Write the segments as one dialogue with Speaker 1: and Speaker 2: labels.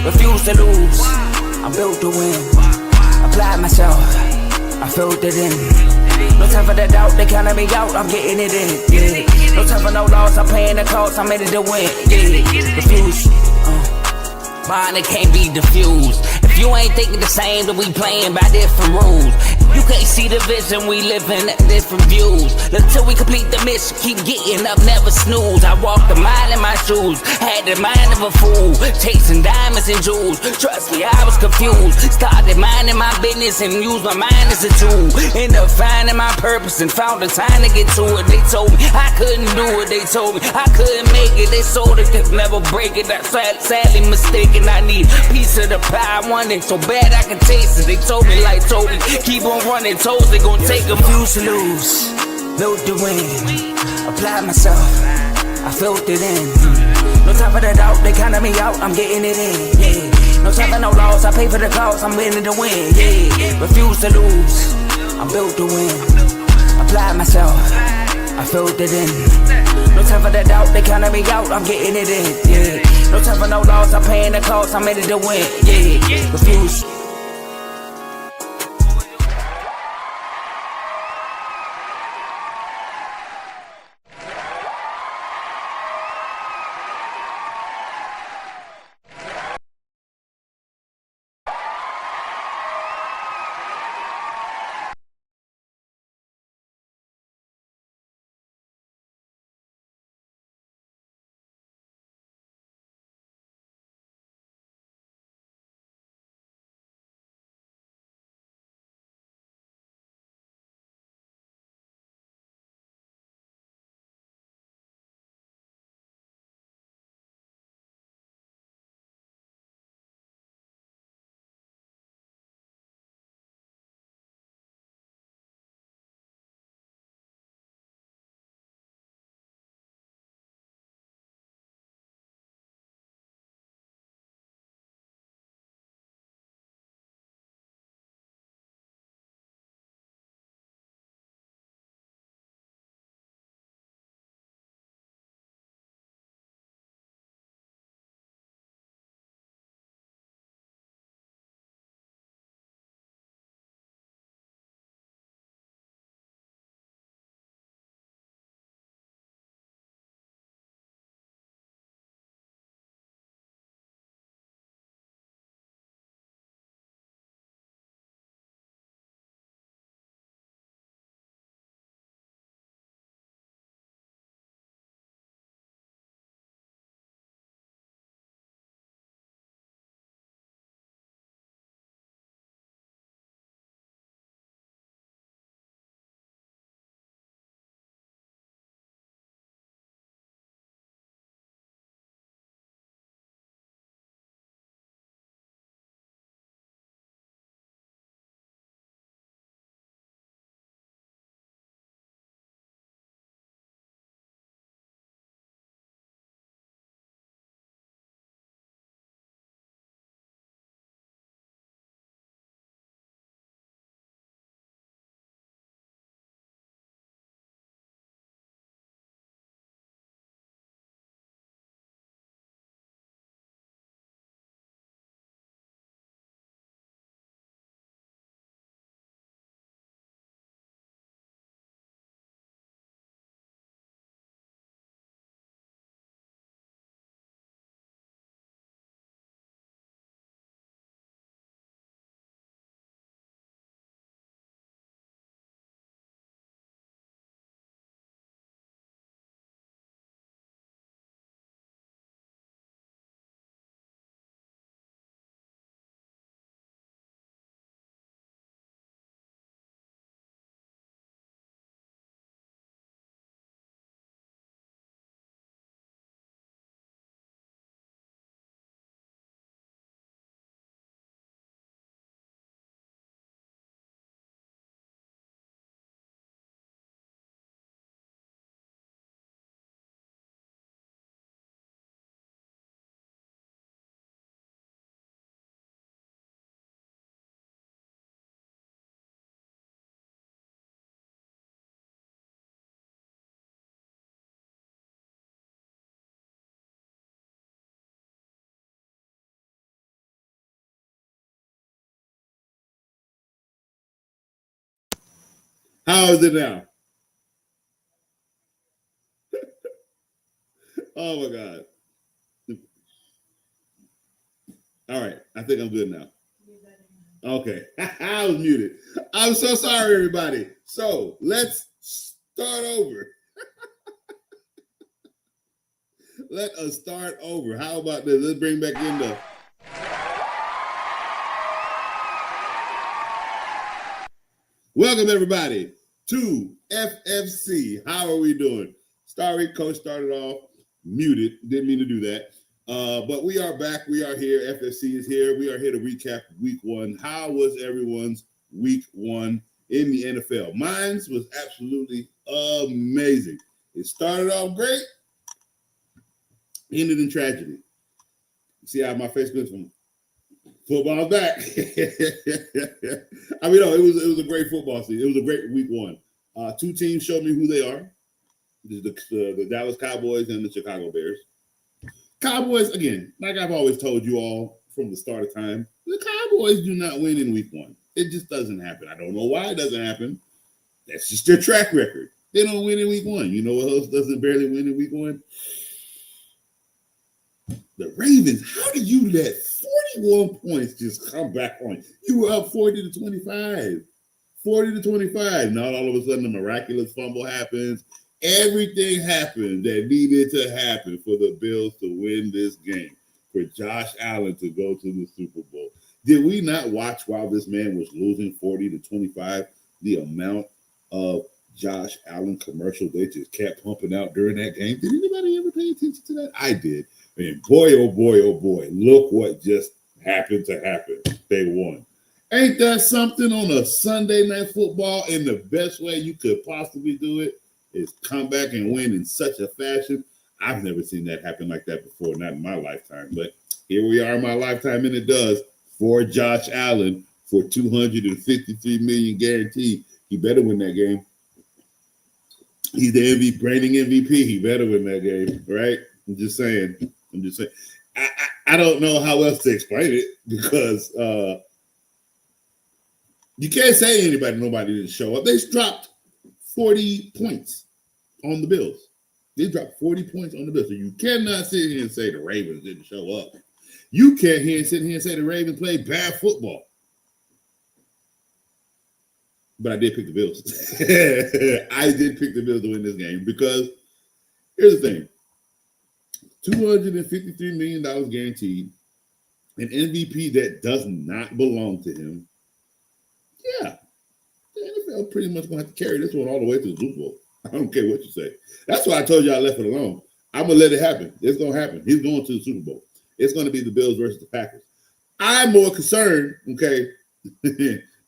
Speaker 1: refuse to lose. I'm built to win. Apply myself, I filled it in. No time for the doubt, they counted me out, I'm getting it in. Yeah. No time for no loss, I'm paying the cost, I'm in it to win. Yeah. Refuse. Mine, it can't be diffused. If you ain't thinking the same, then we playing by different rules. You can't see the vision, we living at different views. Until we complete the mission, keep getting up, never snooze. I walked a mile in my shoes, had the mind of a fool, chasing diamonds and jewels. Trust me, I was confused. Started minding my business and used my mind as a tool. Ended up finding my purpose and found the time to get to it. They told me I couldn't do it, they told me I couldn't make it. They sold it, could never break it. That's sadly mistaken. I need a piece of the pie, I want it so bad I can taste it. They told me like Toby, keep on running toes, they gon' take a few to lose. Built to win, apply myself, I filled it in. No time for the doubt, they counted me out, I'm getting it in. Yeah. No time for no loss, I pay for the cost, I'm winning to win. Yeah. Refuse to lose, I'm built to win. Apply myself, I filled it in. No time for the doubt, they counted me out, I'm getting it in. Yeah. No time for no loss, I'm paying the cost, I'm in it to win. Yeah. Refuse.
Speaker 2: How is it now? Oh my God. All right. I think I'm good now. Okay. I was muted. I'm so sorry, everybody. So let's start over. Let us start over. How about this? Let's bring back in the... Welcome, everybody, to FFC. How are we doing? Sorry, Coach started off muted. Didn't mean to do that. But we are back. We are here. FFC is here. We are here to recap week one. How was everyone's week one in the NFL? Mine was absolutely amazing. It started off great, ended in tragedy. See how my face goes from football back. I mean, no, it was a great football season. It was a great week one. Two teams showed me who they are. The Dallas Cowboys and the Chicago Bears. Cowboys, again, like I've always told you all from the start of time, the Cowboys do not win in week one. It just doesn't happen. I don't know why it doesn't happen. That's just their track record. They don't win in week one. You know what else doesn't barely win in week one? The Ravens. How did you let 41 points just come back on you? You were up 40 to 25. 40 to 25. Not all of a sudden a miraculous fumble happens. Everything happened that needed to happen for the Bills to win this game, for Josh Allen to go to the Super Bowl. Did we not watch while this man was losing 40 to 25, the amount of Josh Allen commercials they just kept pumping out during that game? Did anybody ever pay attention to that? I did. And boy, oh boy, oh boy, look what just happened to happen. They won. Ain't that something on a Sunday night football in the best way you could possibly do it? Is come back and win in such a fashion. I've never seen that happen like that before, not in my lifetime. But here we are in my lifetime, and it does for Josh Allen for $253 million guaranteed. He better win that game. He's the MVP, reigning MVP. He better win that game, right? I'm just saying. I don't know how else to explain it because you can't say nobody didn't show up. They dropped 40 points on the Bills. They dropped 40 points on the Bills. So you cannot sit here and say the Ravens didn't show up. You can't sit here and say the Ravens played bad football. But I did pick the Bills. I did pick the Bills to win this game because here's the thing. $253 million guaranteed, an MVP that does not belong to him. Yeah. The NFL pretty much going to have to carry this one all the way to the Super Bowl. I don't care what you say. That's why I told you I left it alone. I'm going to let it happen. It's going to happen. He's going to the Super Bowl. It's going to be the Bills versus the Packers. I'm more concerned, okay,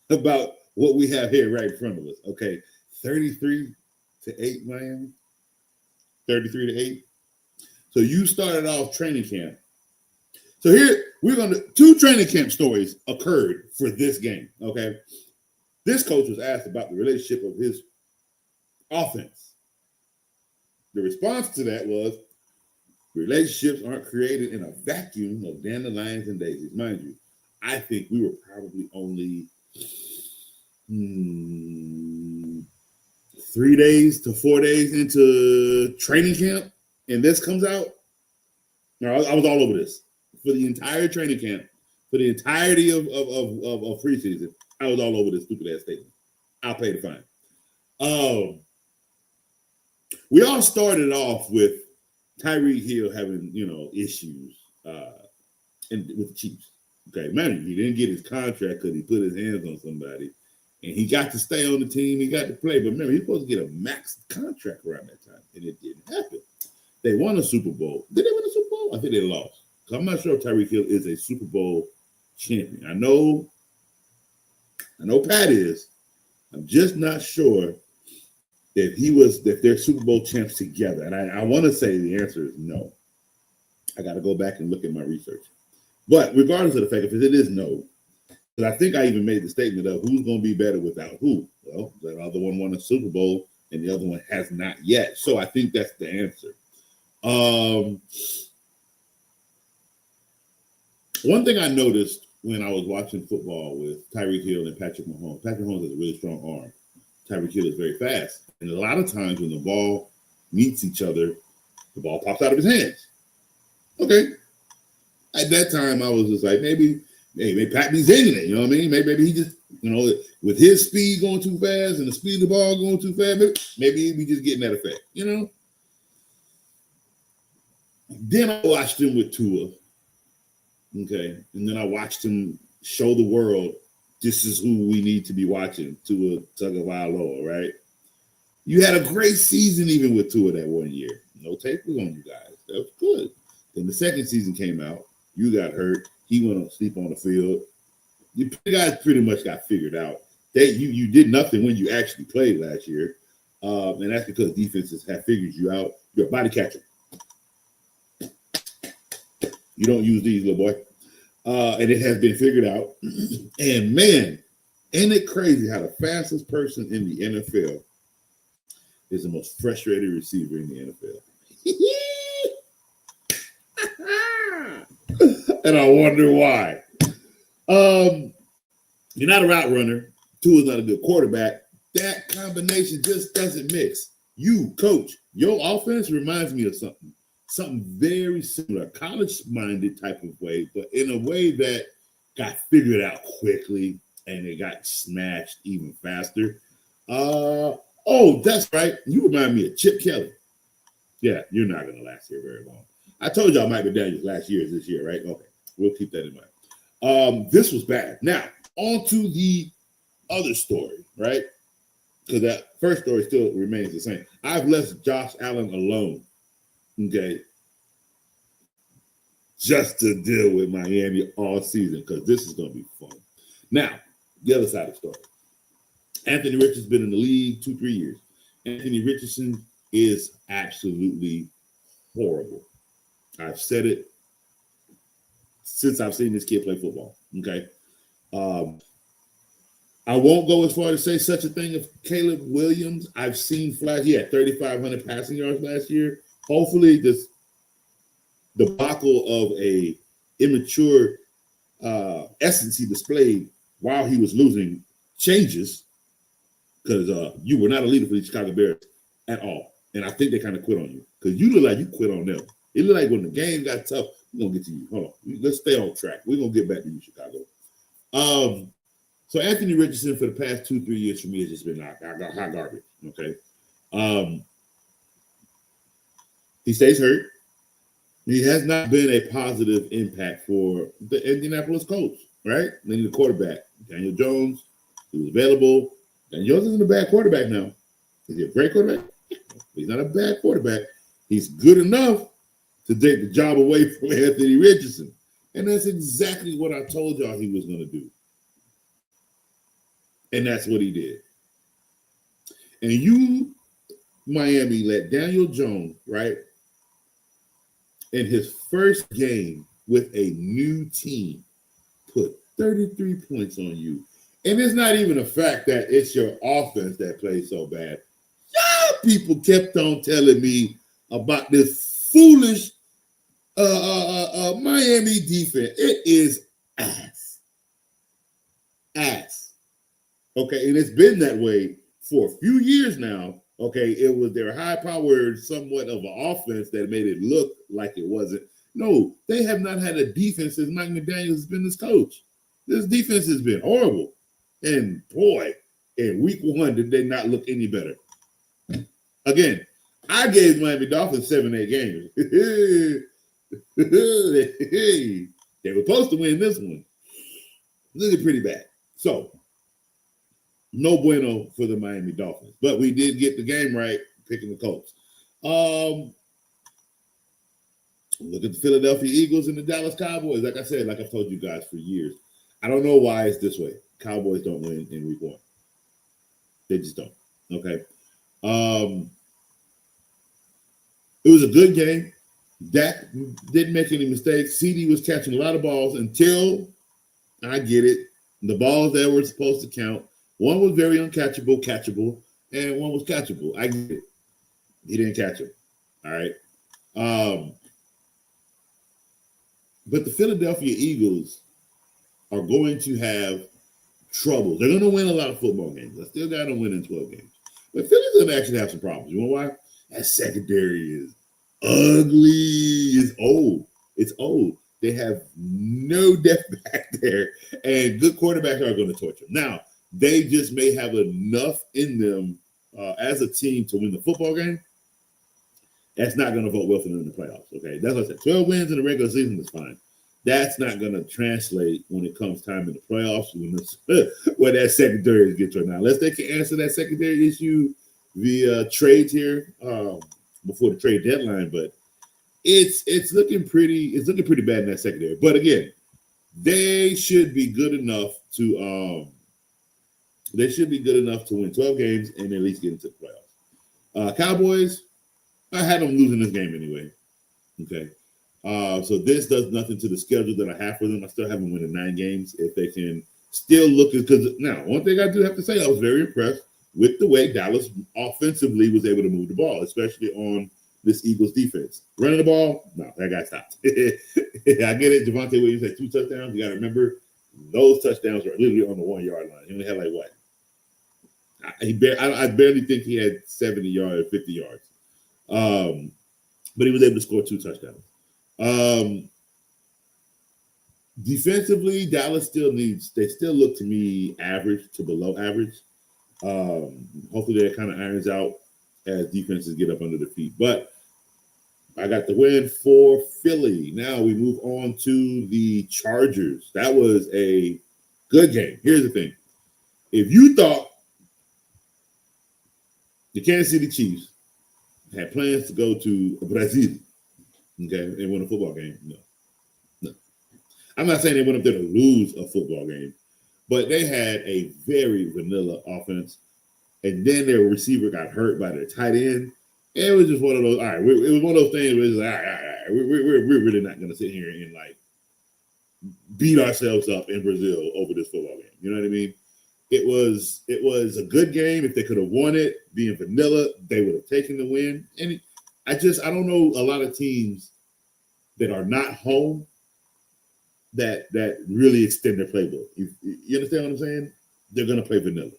Speaker 2: about what we have here right in front of us, okay? 33-8 Miami. 33-8. So you started off training camp. So here, we're going to, two training camp stories occurred for this game, okay? This coach was asked about the relationship of his offense. The response to that was, relationships aren't created in a vacuum of dandelions and daisies. Mind you, I think we were probably only 3 days to 4 days into training camp, and this comes out. Now, I was all over this. For the entire training camp, for the entirety of preseason, I was all over this stupid ass statement. I'll pay the fine. We all started off with Tyreek Hill having, issues with the Chiefs. Okay, man, he didn't get his contract because he put his hands on somebody, and he got to stay on the team. He got to play, but remember, he was supposed to get a max contract around that time, and it didn't happen. They won a Super Bowl. Did they win a Super Bowl? I think they lost. So I'm not sure if Tyreek Hill is a Super Bowl champion. I know Pat is. I'm just not sure if they're Super Bowl champs together. And I want to say the answer is no. I got to go back and look at my research. But regardless of the fact, if it is no, because I think I even made the statement of who's going to be better without who. Well, that other one won a Super Bowl and the other one has not yet. So I think that's the answer. One thing I noticed when I was watching football with Tyreek Hill and Patrick Mahomes has a really strong arm. Tyreek Hill is very fast. And a lot of times when the ball meets each other, the ball pops out of his hands. Okay. At that time, I was just like, maybe Pat B's hanging it, you know what I mean? Maybe he just, with his speed going too fast and the speed of the ball going too fast, maybe we just getting that effect, Then I watched him with Tua, okay? And then I watched him show the world this is who we need to be watching, Tua Tagovailoa, right? You had a great season even with Tua that 1 year. No takers on you guys. That was good. Then the second season came out. You got hurt. He went on sleep on the field. You guys pretty much got figured out. You did nothing when you actually played last year. And that's because defenses have figured you out. You're a body catcher. You don't use these, little boy. And it has been figured out. And man, ain't it crazy how the fastest person in the NFL is the most frustrated receiver in the NFL? And I wonder why. You're not a route runner. Tua's not a good quarterback. That combination just doesn't mix. You, coach, your offense reminds me of something very similar, college-minded type of way, but in a way that got figured out quickly and it got smashed even faster. Oh, that's right. You remind me of Chip Kelly. Yeah, you're not going to last here very long. I told y'all Mike McDaniel's last year is this year, right? Okay, we'll keep that in mind. This was bad. Now, on to the other story, right? Because that first story still remains the same. I've left Josh Allen alone, okay, just to deal with Miami all season because this is going to be fun. Now, the other side of the story. Anthony Richardson's been in the league 2-3 years. Anthony Richardson is absolutely horrible. I've said it since I've seen this kid play football, okay? I won't go as far to say such a thing of Caleb Williams. I've seen flash. He had 3,500 passing yards last year. Hopefully this debacle of a immature essence he displayed while he was losing changes because you were not a leader for the Chicago Bears at all. And I think they kind of quit on you because you look like you quit on them. It looked like when the game got tough, we're going to get to you. Hold on. Let's stay on track. We're going to get back to you, Chicago. So Anthony Richardson for the past 2-3 years for me has just been hot garbage, okay? He stays hurt. He has not been a positive impact for the Indianapolis Colts, right? They need a quarterback. Daniel Jones, he was available. Daniel Jones isn't a bad quarterback now. Is he a great quarterback? He's not a bad quarterback. He's good enough to take the job away from Anthony Richardson. And that's exactly what I told y'all he was going to do. And that's what he did. And you, Miami, let Daniel Jones, right, in his first game with a new team, put 33 points on you. And it's not even a fact that it's your offense that plays so bad. Y'all people kept on telling me about this foolish Miami defense. It is ass. Okay, and it's been that way for a few years now. Okay, it was their high-powered, somewhat of an offense that made it look like it wasn't. No, they have not had a defense since Mike McDaniel has been this coach. This defense has been horrible. And boy, in week 1, did they not look any better. Again, I gave Miami Dolphins 7-8 games. They were supposed to win this one. This is pretty bad. So, no bueno for the Miami Dolphins. But we did get the game right, picking the Colts. Look at the Philadelphia Eagles and the Dallas Cowboys. Like I said, like I've told you guys for years, I don't know why it's this way. Cowboys don't win in week 1. They just don't. Okay. It was a good game. Dak didn't make any mistakes. CD was catching a lot of balls until, I get it, the balls that were supposed to count. One was very catchable, and one was catchable. I get it. He didn't catch him. All right. But the Philadelphia Eagles are going to have trouble. They're going to win a lot of football games. I still got them winning 12 games. But Philly's going to actually have some problems. You know why? That secondary is ugly. It's old. It's old. They have no depth back there, and good quarterbacks are going to torch them. Now, they just may have enough in them as a team to win the football game. That's not going to vote well for them in the playoffs, okay? That's what I said. 12 wins in the regular season is fine. That's not going to translate when it comes time in the playoffs where that secondary gets right now. Unless they can answer that secondary issue via trades here before the trade deadline, but it's looking pretty bad in that secondary. But again, they should be good enough to win 12 games and at least get into the playoffs. Cowboys, I had them losing this game anyway. Okay. So this does nothing to the schedule that I have for them. I still have them winning 9 games if they can still look at, because now one thing I do have to say, I was very impressed with the way Dallas offensively was able to move the ball, especially on this Eagles defense. Running the ball, no, that guy stopped. I get it. Javonte Williams had 2 touchdowns. You got to remember, those touchdowns are literally on the 1 yard line. He only had like what? I barely think he had 70 yards, 50 yards. But he was able to score 2 touchdowns. Defensively, Dallas they still look to me average to below average. Hopefully that kind of irons out as defenses get up under the feet. But I got the win for Philly. Now we move on to the Chargers. That was a good game. Here's the thing. If you thought the Kansas City Chiefs had plans to go to Brazil, okay, and win a football game, no. I'm not saying they went up there to lose a football game, but they had a very vanilla offense, and then their receiver got hurt by their tight end. It was just one of those. All right, it was one of those things where it's like, all right, we're really not going to sit here and like beat ourselves up in Brazil over this football game. You know what I mean? It was a good game. If they could have won it, being vanilla, they would have taken the win. And I don't know a lot of teams that are not home that really extend their playbook. You understand what I'm saying? They're going to play vanilla.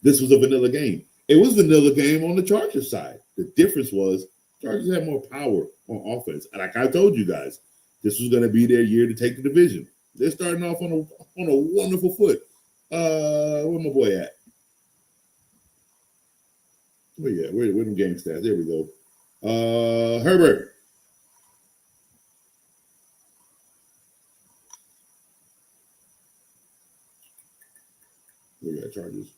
Speaker 2: This was a vanilla game. It was a vanilla game on the Chargers side. The difference was Chargers had more power on offense. And like I told you guys, this was going to be their year to take the division. They're starting off on a wonderful foot. Where my boy at? Where them game stats? There we go. Herbert. We got Chargers.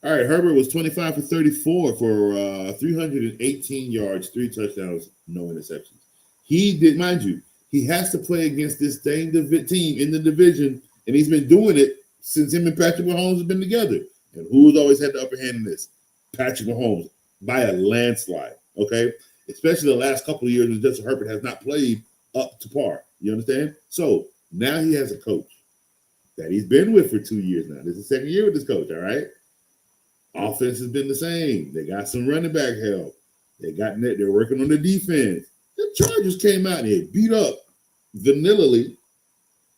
Speaker 2: All right, Herbert was 25 for 34 for 318 yards, 3 touchdowns, no interceptions. He did, mind you, he has to play against this same team in the division, and he's been doing it since him and Patrick Mahomes have been together. And who's always had the upper hand in this? Patrick Mahomes by a landslide, okay? Especially the last couple of years when Justin Herbert has not played up to par. You understand? So now he has a coach that he's been with for 2 years now. This is the second year with this coach, all right? Offense has been the same. They got some running back help. They're working on the defense. The Chargers came out and they beat up vanillally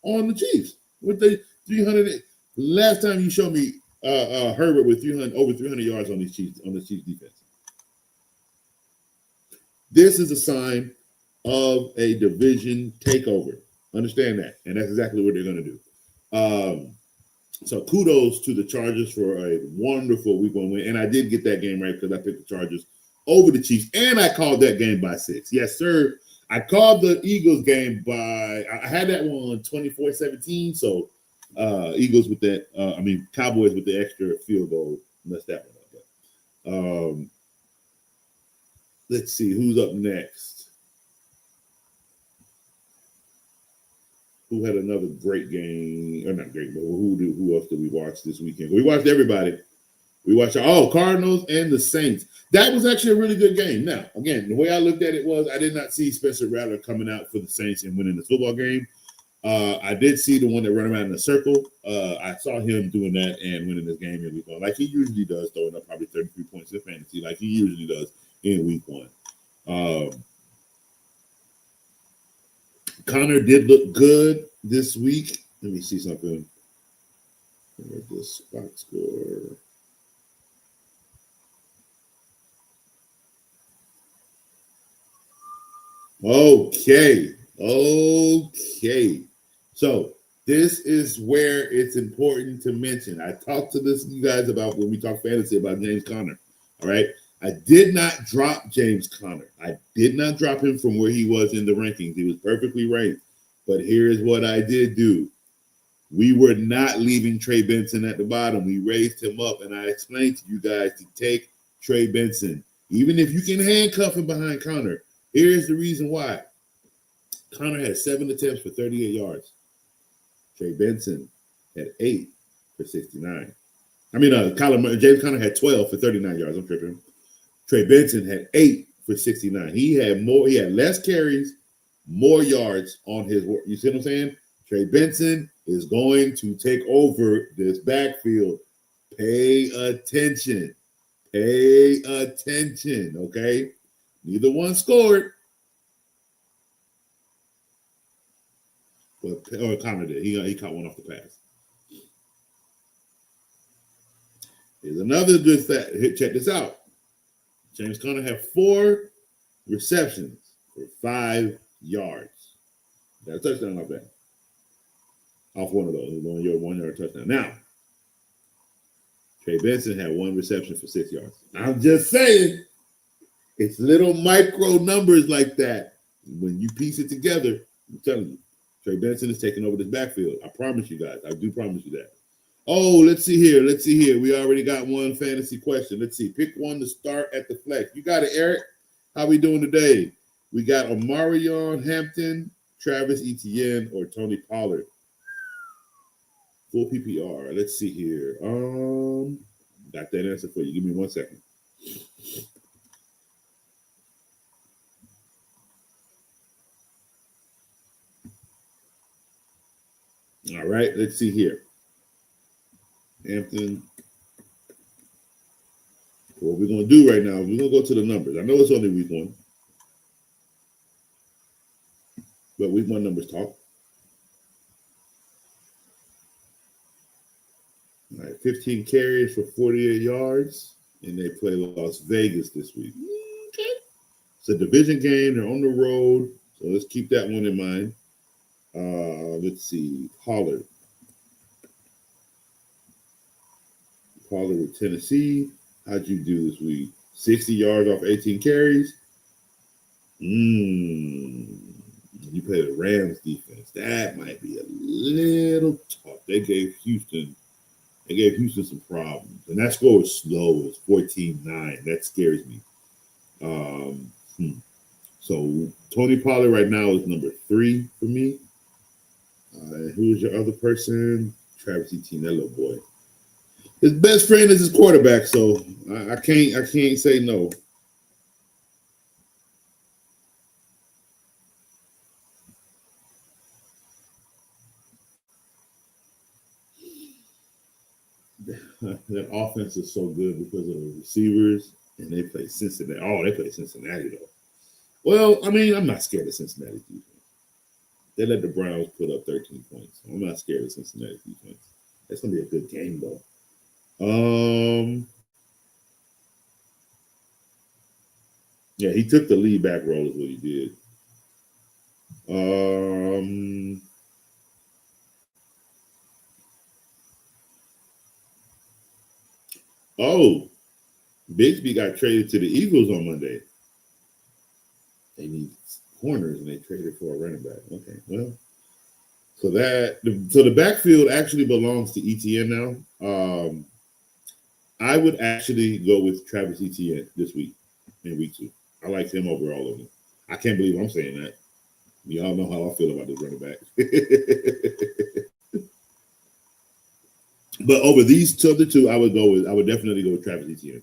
Speaker 2: on the Chiefs with the 300. Last time you showed me Herbert with over 300 yards on these Chiefs defense. This is a sign of a division takeover. Understand that, and that's exactly what they're going to do. So kudos to the Chargers for a wonderful week 1 win. And I did get that game right because I picked the Chargers over the Chiefs. And I called that game by 6. Yes, sir. I called the Eagles game I had that one 24-17. So Eagles with that, Cowboys with the extra field goal. Messed that one up. Let's see who's up next. Who had another great game, or not great, but who else did we watch this weekend? We watched everybody. We watched Cardinals and the Saints. That was actually a really good game. Now, again, the way I looked at it was I did not see Spencer Rattler coming out for the Saints and winning the football game. I did see the one that ran around in a circle. I saw him doing that and winning this game in week 1, like he usually does, throwing up probably 33 points in fantasy, like he usually does in week 1. Connor did look good this week. Let me see something. Where's this box score? Okay. So this is where it's important to mention. I talked to you guys about when we talk fantasy about James Conner. All right. I did not drop James Conner. I did not drop him from where he was in the rankings. He was perfectly ranked. But here's what I did do. We were not leaving Trey Benson at the bottom. We raised him up, and I explained to you guys to take Trey Benson. Even if you can handcuff him behind Conner, here's the reason why. Conner had 7 attempts for 38 yards. Trey Benson had 8 for 69. James Conner had 12 for 39 yards. I'm tripping. Trey Benson had 8 for 69. He had less carries, more yards on his work. You see what I'm saying? Trey Benson is going to take over this backfield. Pay attention. Okay? Neither one scored. But Conner did. He caught one off the pass. Here's another good stat. Check this out. James Conner had 4 receptions for 5 yards. Got a touchdown off that. Off one of those. 1 yard touchdown. Now, Trey Benson had 1 reception for 6 yards. I'm just saying, it's little micro numbers like that. When you piece it together, I'm telling you, Trey Benson is taking over this backfield. I promise you guys. I do promise you that. Oh, let's see here. We already got one fantasy question. Let's see. Pick one to start at the flex. You got it, Eric. How we doing today? We got Omarion, Hampton, Travis Etienne, or Tony Pollard. Full PPR. Let's see here. Got that answer for you. Give me 1 second. All right, let's see here. Hampton. What we're going to do right now is we're going to go to the numbers. I know it's only week 1. But week 1 numbers talk. All right, 15 carries for 48 yards. And they play Las Vegas this week. Okay. It's a division game. They're on the road. So let's keep that one in mind. Let's see. Pollard with Tennessee. How'd you do this week? 60 yards off 18 carries. You play the Rams defense. That might be a little tough. They gave Houston some problems. And that score was slow. It was 14-9. That scares me. So Tony Pollard right now is number 3 for me. Who's your other person? Travis Etienne, that little boy. His best friend is his quarterback, so I can't say no. That offense is so good because of the receivers, and they play Cincinnati. Oh, they play Cincinnati though. Well, I mean, I'm not scared of Cincinnati defense. They let the Browns put up 13 points. I'm not scared of Cincinnati defense. That's gonna be a good game though. Yeah, he took the lead back role is what he did. Bigsby got traded to the Eagles on Monday. They need corners and they traded for a running back. Okay, well, so the backfield actually belongs to Etienne now. I would actually go with Travis Etienne this week in week 2. I like him over all of them. I can't believe I'm saying that. Y'all know how I feel about this running back. But over these other two, I would definitely go with Travis Etienne.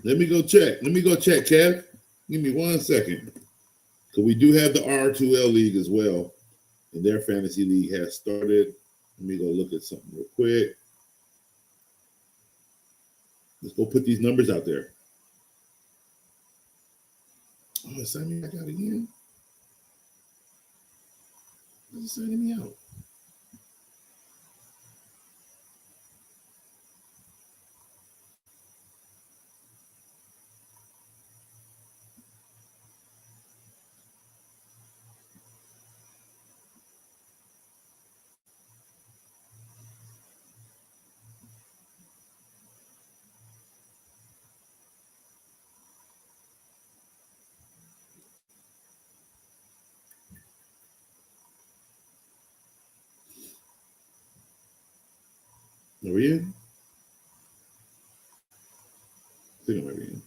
Speaker 2: Let me go check, Kev. Give me 1 second. So we do have the R2L League as well. And their fantasy league has started. Let me go look at something real quick. Let's go put these numbers out there. Oh, it's signing back out again. is it sending me out? Are we in? I think I might be in.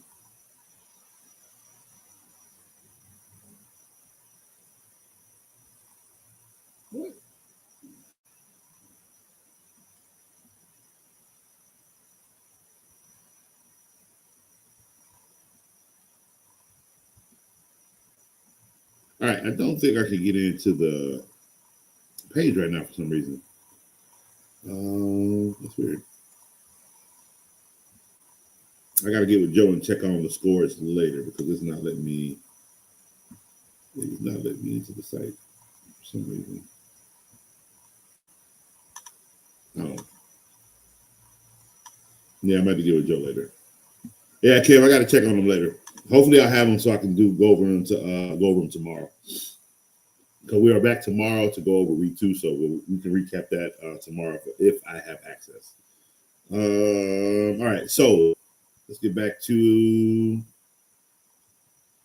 Speaker 2: What? All right, I don't think I can get into the page right now for some reason. That's weird. I got to get with Joe and check on the scores later because it's not letting me. It's not letting me into the site for some reason. Oh, yeah, I might have to get with Joe later. Yeah, Kev, I got to check on them later. Hopefully, I'll have them so I can go over them tomorrow. Because we are back tomorrow to go over week 2, so we can recap that tomorrow if I have access. All right, so let's get back to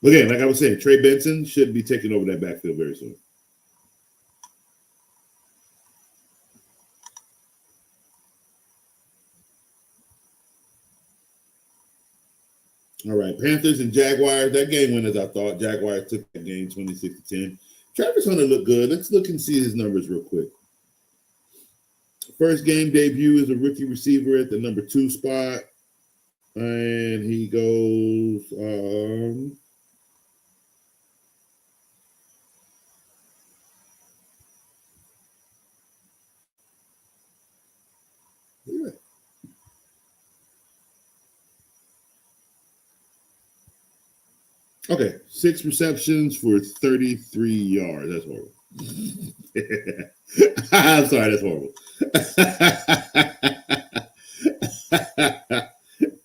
Speaker 2: again. Like I was saying, Trey Benson should be taking over that backfield very soon. All right, Panthers and Jaguars. That game went as I thought. Jaguars took that game 26-10. Travis Hunter looked good. Let's look and see his numbers real quick. First game debut as a rookie receiver at the number 2 spot. And he goes okay, 6 receptions for 33 yards. That's horrible. I'm sorry, that's horrible.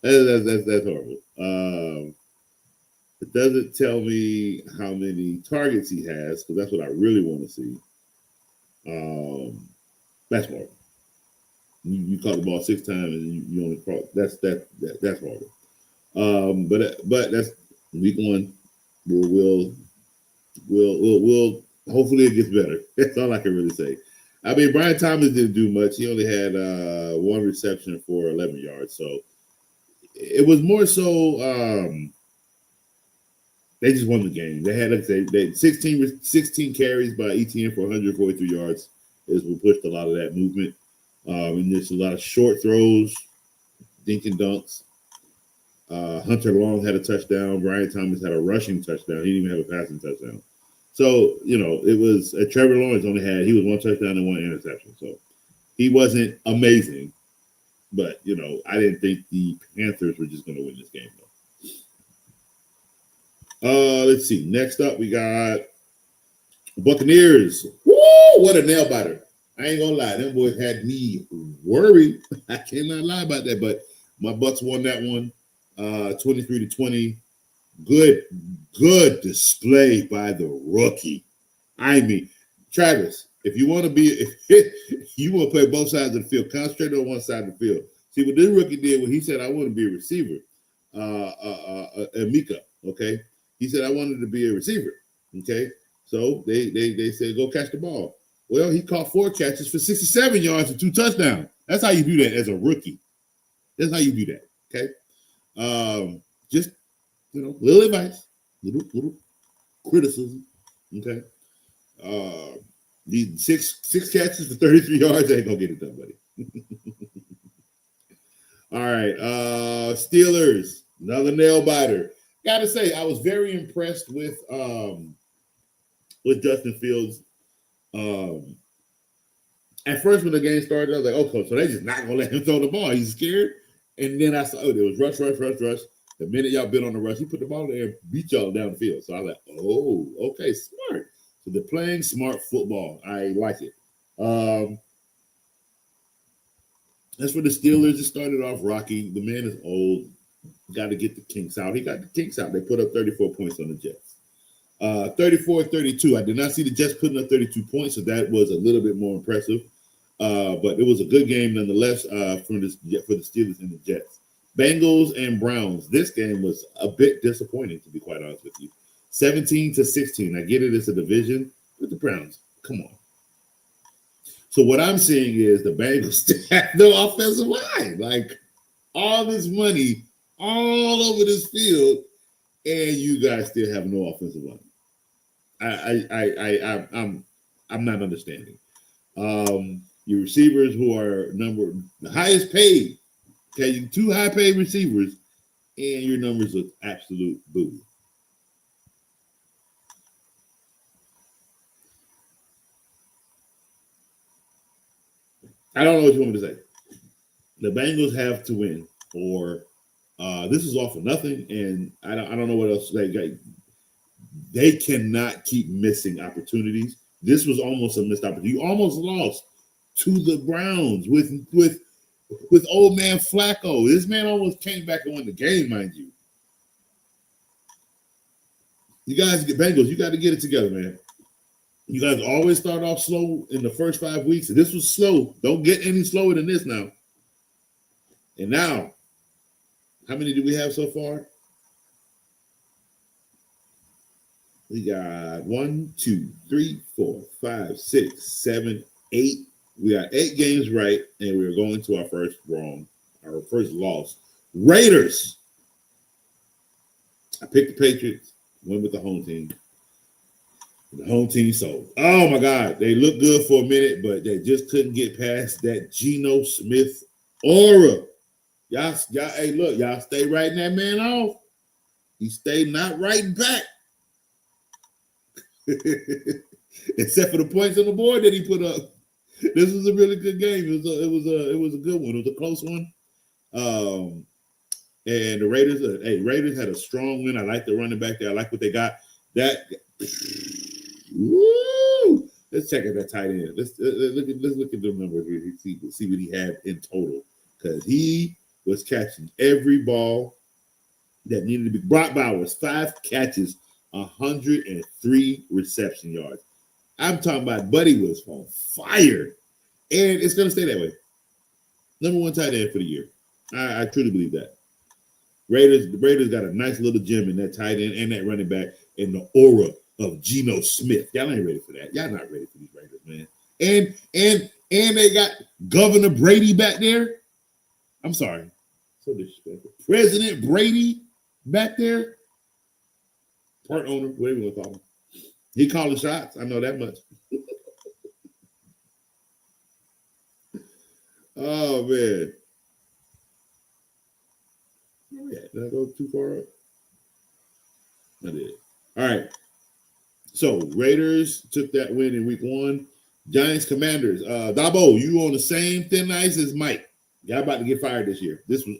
Speaker 2: That's horrible. It doesn't tell me how many targets he has because that's what I really want to see. That's horrible. You caught the ball 6 times and you only caught. That's horrible. But that's week 1. We'll hopefully it gets better. That's all I can really say. I mean, Brian Thomas didn't do much. He only had 1 reception for 11 yards. So it was more so they just won the game. They had, like I say, they 16 carries by Etienne for 143 yards. Is what pushed a lot of that movement. And there's a lot of short throws, dink and dunks. Hunter Long had a touchdown. Brian Thomas had a rushing touchdown. He didn't even have a passing touchdown. So, it was Trevor Lawrence he was 1 touchdown and 1 interception. So he wasn't amazing. But, I didn't think the Panthers were just going to win this game, though. Let's see. Next up, we got Buccaneers. Woo! What a nail biter. I ain't going to lie. Them boys had me worried. I cannot lie about that. But my Bucs won that one 23-20. Good display by the rookie. I mean, Travis, if you want to play both sides of the field, concentrate on one side of the field. See what this rookie did when he said, I want to be a receiver. Mika, okay? He said, I wanted to be a receiver, okay? So they said, go catch the ball. Well, he caught 4 catches for 67 yards and 2 touchdowns. That's how you do that as a rookie. That's how you do that, okay? Just, little advice, little criticism, okay? These six catches for 33 yards ain't gonna get it done, buddy. All right, Steelers, another nail biter. Gotta say, I was very impressed with Justin Fields. At first, when the game started, I was like, okay, so they just not gonna let him throw the ball. He's scared. And then I saw, there was rush. The minute y'all been on the rush, he put the ball in there and beat y'all down the field. So I was like, oh, okay, smart. So they're playing smart football. I like it. As for the Steelers, it started off rocky. The man is old. Got to get the kinks out. He got the kinks out. They put up 34 points on the Jets. 34-32. I did not see the Jets putting up 32 points, so that was a little bit more impressive. But it was a good game nonetheless for the Steelers and the Jets. Bengals and Browns. This game was a bit disappointing, to be quite honest with you. 17-16. I get it, it's a division, but the Browns, come on. So what I'm seeing is the Bengals have no offensive line. Like all this money all over this field, and you guys still have no offensive line. I'm not understanding. Your receivers who are the highest paid, okay, you 2 high paid receivers, and your numbers look absolute boo. I don't know what you want me to say. The Bengals have to win, or this is all for nothing, and I don't know what else they cannot keep missing opportunities. This was almost a missed opportunity. You almost lost to the Browns with old man Flacco. This man almost came back and won the game, mind you. You guys get Bengals. You got to get it together, man. You guys always start off slow in the first 5 weeks. This was slow. Don't get any slower than this now. And now, how many do we have so far? We got 1, 2, 3, 4, 5, 6, 7, 8. We got 8 games right, and we're going to our first loss. Raiders. I picked the Patriots, went with the home team. The home team sold. Oh my God, they looked good for a minute, but they just couldn't get past that Geno Smith aura. Y'all, hey, look, y'all stay writing that man off. He stayed not writing back. Except for the points on the board that he put up. This was a really good game. It was a good one. It was a close one. And the Raiders had a strong win. I like the running back there. I like what they got. Woo! Let's check out that tight end. Let's look at the numbers here. See what he had in total, because he was catching every ball that needed to be. Brock Bowers, 5 catches, 103 reception yards. I'm talking about Buddy was on fire, and it's going to stay that way. Number 1 tight end for the year. I truly believe that. The Raiders got a nice little gem in that tight end and that running back, and the aura of Geno Smith. Y'all ain't ready for that. Y'all not ready for these Raiders, man. And they got Governor Brady back there. I'm sorry. So disrespectful. President Brady back there. Part owner, whatever you want to call him. He calling shots. I know that much. Oh, man. Where we at? Did I go too far up? I did. All right. So, Raiders took that win in week 1. Giants, Commanders. Dabo, you on the same thin ice as Mike. Y'all about to get fired this year. This was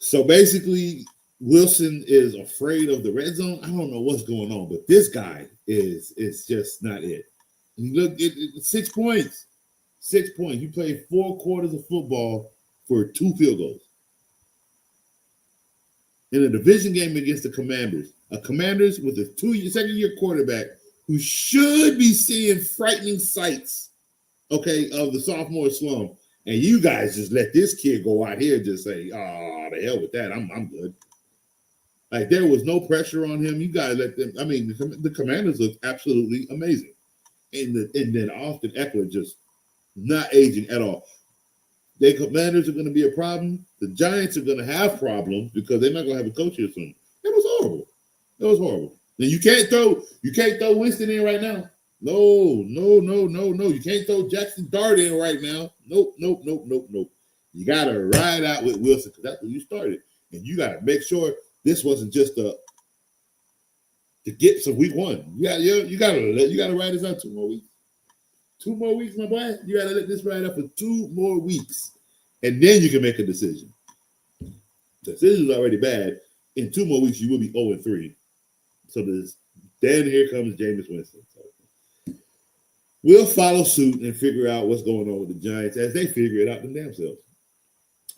Speaker 2: so basically Wilson is afraid of the red zone. I don't know what's going on, but this guy is just not it. You look at 6 points. 6 points. You played 4 quarters of football for 2 field goals. In a division game against the Commanders. A Commanders with a 2-second-year quarterback who should be seeing frightening sights, okay, of the sophomore slump. And you guys just let this kid go out here and just say, oh, the hell with that. I'm good. Like, there was no pressure on him. You guys let them. I mean, the Commanders look absolutely amazing. And then Austin Eckler just not aging at all. The Commanders are going to be a problem. The Giants are going to have problems because they're not going to have a coach here soon. It was horrible. It was horrible. And you can't throw Winston in right now. No. You can't throw Jackson Dart in right now. Nope. You got to ride out with Wilson because that's where you started. And you got to make sure this wasn't just the gifts of week 1. You got to ride this out 2 more weeks. 2 more weeks, my boy. You got to let this ride out for 2 more weeks. And then you can make a decision. The decision is already bad. In 2 more weeks, you will be 0-3. Then here comes Jameis Winston. So we'll follow suit and figure out what's going on with the Giants as they figure it out themselves.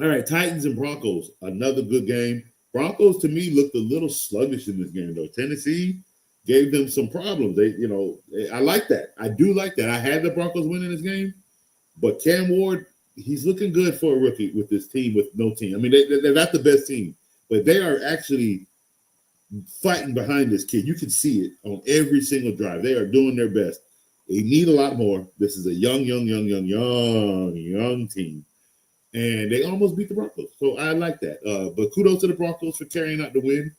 Speaker 2: All right, Titans and Broncos, another good game. Broncos, to me, looked a little sluggish in this game, though. Tennessee gave them some problems. I like that. I do like that. I had the Broncos winning this game, but Cam Ward, he's looking good for a rookie with this team, with no team. I mean, they're not the best team, but they are actually fighting behind this kid. You can see it on every single drive. They are doing their best. They need a lot more. This is a young team. And they almost beat the Broncos. So I like that. But kudos to the Broncos for carrying out the win.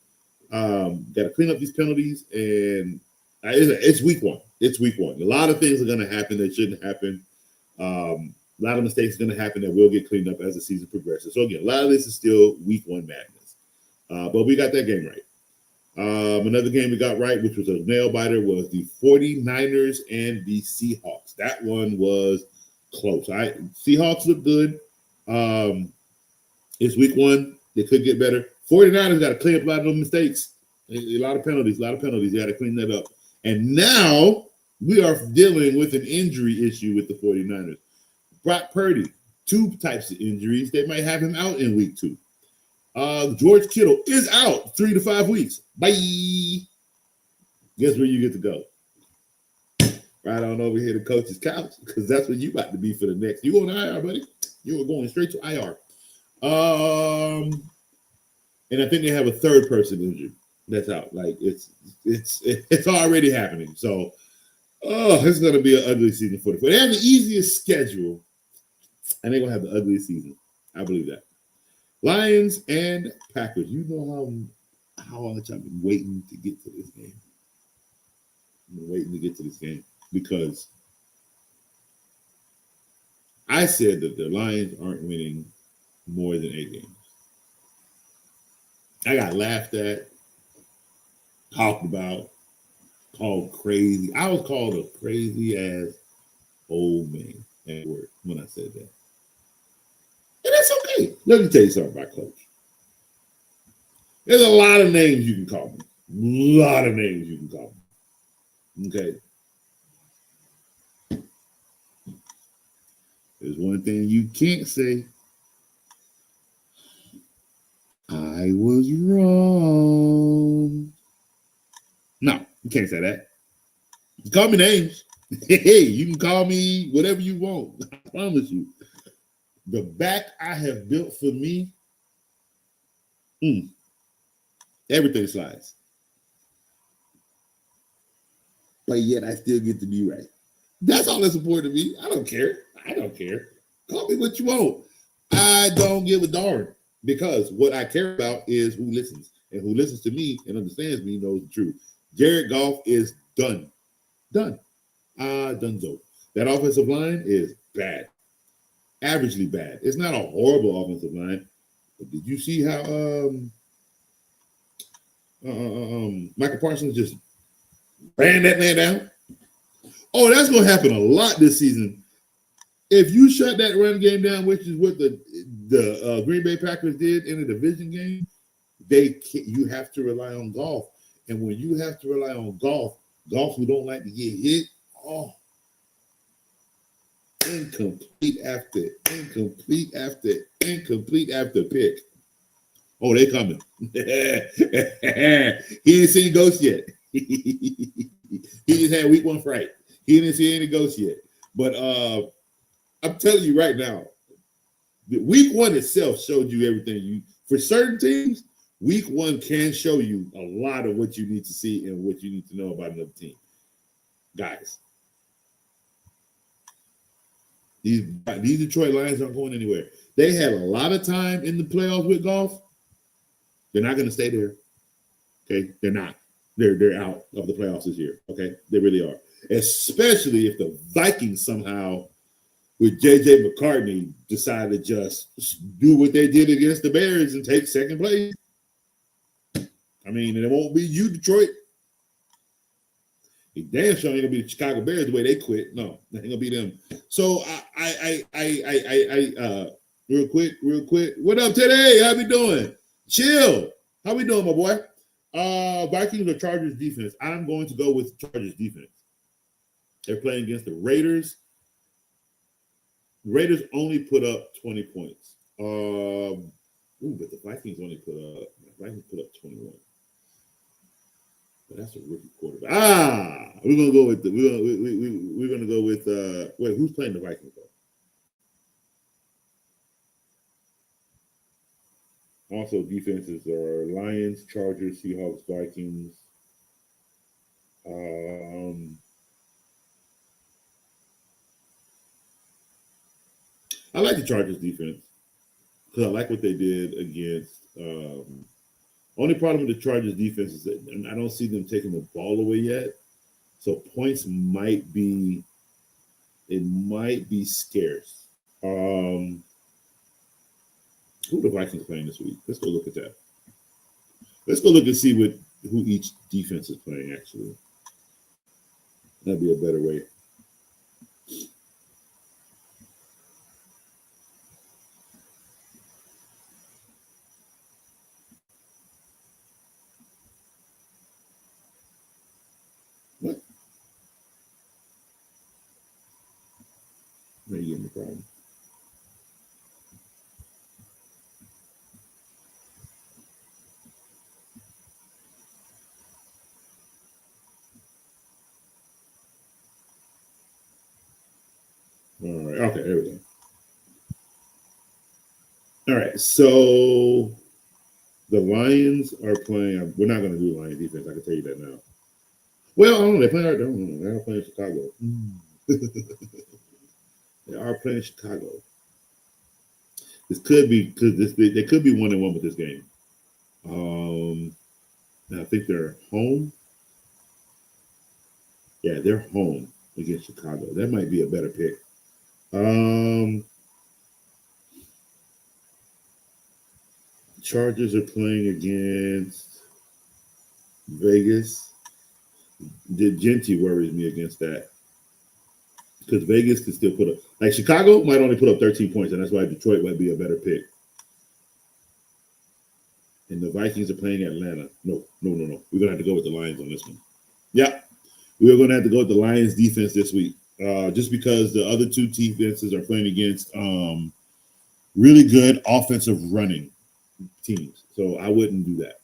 Speaker 2: Got to clean up these penalties. And it's week one. It's week one. A lot of things are going to happen that shouldn't happen. A lot of mistakes are going to happen that will get cleaned up as the season progresses. So, again, a lot of this is still week one madness. But we got that game right. Another game we got right, which was a nail-biter, was the 49ers and the Seahawks. That one was close. Seahawks look good. It's week one. They could get better. 49ers got to clean up a lot of those mistakes. A lot of penalties. You got to clean that up. And now we are dealing with an injury issue with the 49ers. Brock Purdy, 2 types of injuries. They might have him out in week 2. George Kittle is out 3 to 5 weeks. Bye. Guess where you get to go? Right on over here to Coach's couch, because that's where you about to be for the next. You on IR, buddy. You are going straight to IR. And I think they have a third person injured that's out. Like it's already happening. So, it's going to be an ugly season for them. They have the easiest schedule, and they're going to have the ugliest season. I believe that. Lions and Packers. You know how much I've been waiting to get to this game. I've been waiting to get to this game because I said that the Lions aren't winning more than 8 games. I got laughed at, talked about, called crazy. I was called a crazy-ass old man at work when I said that. And that's okay. Let me tell you something about Coach. There's a lot of names you can call me. Okay. There's one thing you can't say. I was wrong. No, you can't say that. You call me names. Hey, you can call me whatever you want. I promise you. The back I have built for me, everything slides. But yet I still get to be right. That's all that's important to me. I don't care. Call me what you want. I don't give a darn. Because what I care about is who listens. And who listens to me and understands me knows the truth. Jared Goff is done. Dunzo. That offensive line is bad. Averagely bad. It's not a horrible offensive line. But did you see how Michael Parsons just ran that man down? Oh, that's going to happen a lot this season. If you shut that run game down, which is what the Green Bay Packers did in the division game, you have to rely on Goff. And when you have to rely on Goff who don't like to get hit, incomplete after pick. Oh, they coming. He ain't seen ghosts yet. He just had week 1 fright. He didn't see any ghosts yet. But I'm telling you right now, the week 1 itself showed you everything. For certain teams, week 1 can show you a lot of what you need to see and what you need to know about another team. Guys, these Detroit Lions aren't going anywhere. They had a lot of time in the playoffs with Goff. They're not going to stay there. Okay, they're not. They're out of the playoffs this year. Okay, they really are. Especially if the Vikings somehow, with J.J. McCartney, decide to just do what they did against the Bears and take second place. I mean, and it won't be you, Detroit. It damn sure ain't gonna be the Chicago Bears the way they quit. No, it ain't gonna be them. So I real quick. What up today? How we doing? Chill. How we doing, my boy? Vikings or Chargers defense? I'm going to go with Chargers defense. They're playing against the Raiders. Raiders only put up 20 points. But the Vikings put up 21. But that's a rookie quarterback. We're gonna go with we're gonna go with wait, who's playing the Vikings though? Also, defenses are Lions, Chargers, Seahawks, Vikings. I like the Chargers defense because I like what they did against. Only problem with the Chargers defense is that I don't see them taking the ball away yet. So points might be scarce. Who the Vikings playing this week? Let's go look at that. Let's go look and see who each defense is playing, actually. That'd be a better way. What? Now you're getting the problem. All right. Okay, there we go. All right. So the Lions are playing. We're not going to do Lions defense. I can tell you that now. Well, I don't know. They play. They are playing Chicago. They are playing Chicago. This could be because they could be 1-1 with this game. And I think they're home. Yeah, they're home against Chicago. That might be a better pick. Chargers are playing against Vegas. The Genty worries me against that because Vegas can still put up. Like Chicago might only put up 13 points, and that's why Detroit might be a better pick. And the Vikings are playing Atlanta. No. We're gonna have to go with the Lions on this one. Yeah, we're gonna have to go with the Lions defense this week. Just because the other two defenses are playing against really good offensive running teams. So I wouldn't do that.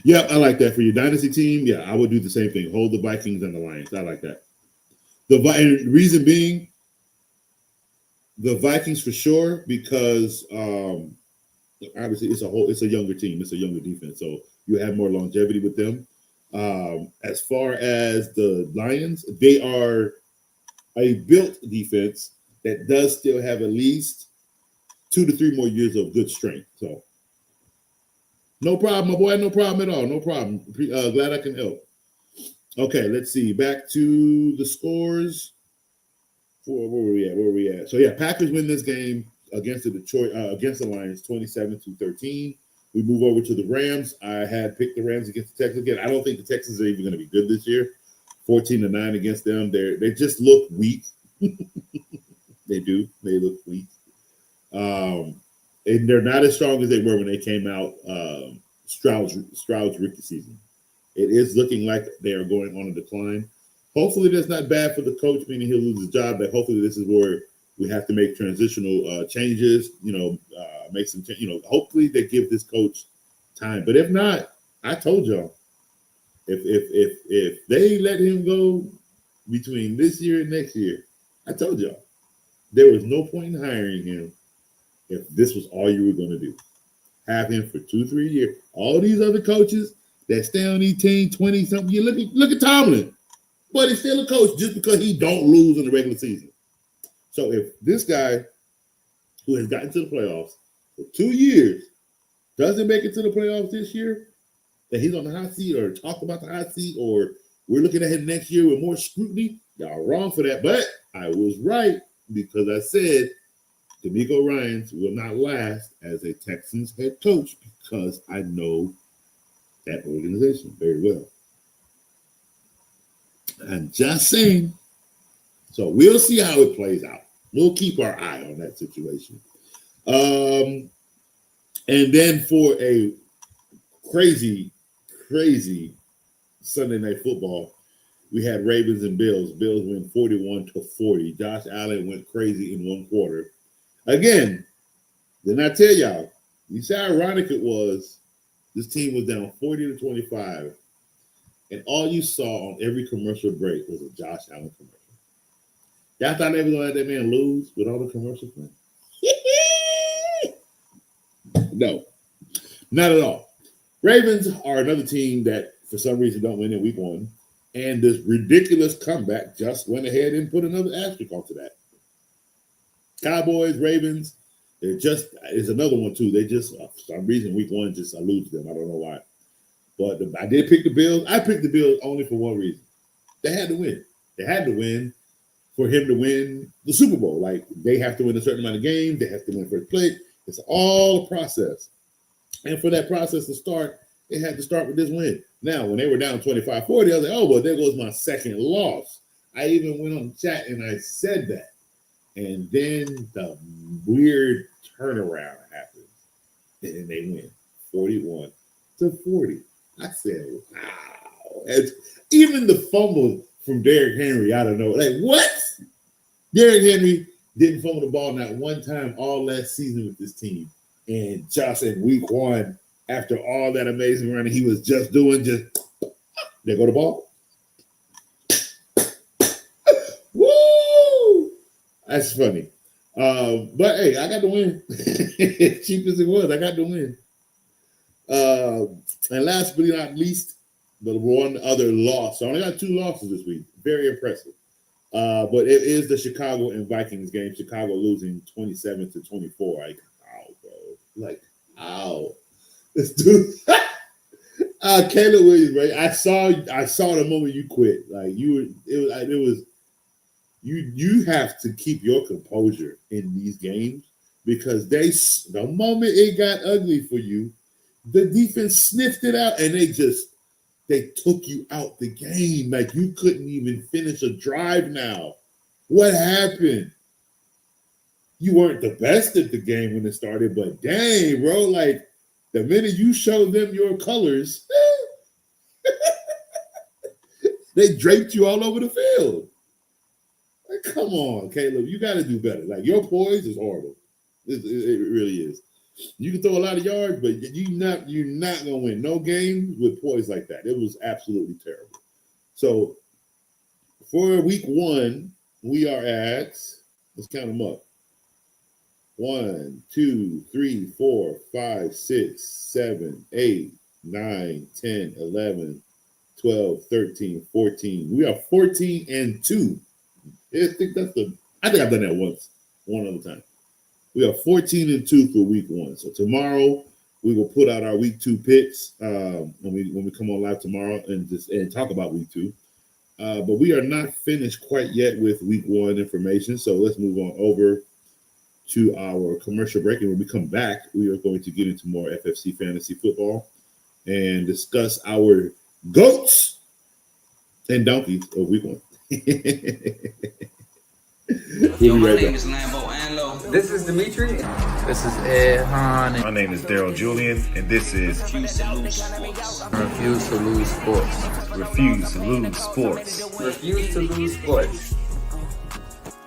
Speaker 2: Yeah, I like that. For your dynasty team, yeah, I would do the same thing. Hold the Vikings and the Lions. I like that. The reason being, the Vikings for sure, because obviously it's a younger team. It's a younger defense. So you have more longevity with them. As far as the Lions, they are a built defense that does still have at least 2 to 3 more years of good strength. So no problem, my boy. No problem at all. No problem. Glad I can help. Okay, let's see. Back to the scores. Where were we at? So yeah, Packers win this game against the Lions, 27-13. We move over to the Rams. I had picked the Rams against the Texans again. I don't think the Texans are even going to be good this year. 14-9 against them. They just look weak. They do. They look weak. And they're not as strong as they were when they came out Stroud's rookie season. It is looking like they are going on a decline. Hopefully that's not bad for the coach, meaning he'll lose his job. But hopefully this is where we have to make transitional changes, make some, hopefully they give this coach time. But if not, I told y'all, if they let him go between this year and next year, I told y'all, there was no point in hiring him if this was all you were going to do. Have him for 2-3 years. All these other coaches that stay on these teams 20-something years, look at Tomlin. But he's still a coach just because he don't lose in the regular season. So if this guy who has gotten to the playoffs for 2 years doesn't make it to the playoffs this year, that he's on the hot seat or talk about the hot seat or we're looking at him next year with more scrutiny, y'all wrong for that. But I was right because I said D'Amico Ryans will not last as a Texans head coach because I know that organization very well. I'm just saying. So we'll see how it plays out. We'll keep our eye on that situation. And then for a crazy Sunday Night Football, we had Ravens and Bills. Bills win 41-40. Josh Allen went crazy in one quarter. Again, didn't I tell y'all? You see how ironic it was? This team was down 40-25, and all you saw on every commercial break was a Josh Allen commercial. Y'all thought they were going to let that man lose with all the commercial playing? No, not at all. Ravens are another team that, for some reason, don't win in week one. And this ridiculous comeback just went ahead and put another asterisk onto that. Cowboys, Ravens, it's another one too. They just, for some reason, week one just alludes to them. I don't know why. But I did pick the Bills. I picked the Bills only for one reason. They had to win. They had to win for him to win the Super Bowl. Like, they have to win a certain amount of games. They have to win first place. It's all a process. And for that process to start, they had to start with this win. Now, when they were down 25-40, I was like, oh, well, there goes my second loss. I even went on the chat and I said that. And then the weird turnaround happens. And they win 41-40. I said, wow. And even the fumble from Derrick Henry, I don't know. Like, what? Derrick Henry didn't fumble the ball not one time all last season with this team. And just in week one, after all that amazing running he was just doing, there go the ball. Woo! That's funny. But hey, I got to win. Cheap as it was, I got to win. And last but not least, the one other loss. So I only got 2 losses this week. Very impressive. But it is the Chicago and Vikings game. Chicago losing 27-24. Like, ow, bro. Like, ow. This dude, Caleb Williams, right? I saw the moment you quit. Like, you have to keep your composure in these games, because the moment it got ugly for you, the defense sniffed it out and they took you out the game. Like, you couldn't even finish a drive now. What happened? You weren't the best at the game when it started, but dang, bro, like, the minute you showed them your colors, they draped you all over the field. Like, come on, Caleb, you got to do better. Like, your poise is horrible. It really is. You can throw a lot of yards, but you're not gonna win no games with poise like that. It was absolutely terrible. So for week one, we are at, let's count them up. 1, 2, 3, 4, 5, 6, 7, 8, 9, 10, 11, 12, 13, 14. We are 14-2. I think I've done that once, one other time. We are 14-2 for week one. So tomorrow we will put out our week 2 picks when we come on live tomorrow and talk about week 2. But we are not finished quite yet with week 1 information. So let's move on over to our commercial break. And when we come back, we are going to get into more FFC fantasy football and discuss our goats and donkeys of week 1.
Speaker 3: Yo, my name is Lambo Anlo.
Speaker 4: This is Dimitri. This is Ed Han.
Speaker 5: My name is Daryl Julian, and this is
Speaker 3: Refuse to lose sports.
Speaker 4: Refuse to lose sports.
Speaker 5: Refuse to Lose Sports.
Speaker 4: Refuse to lose sports.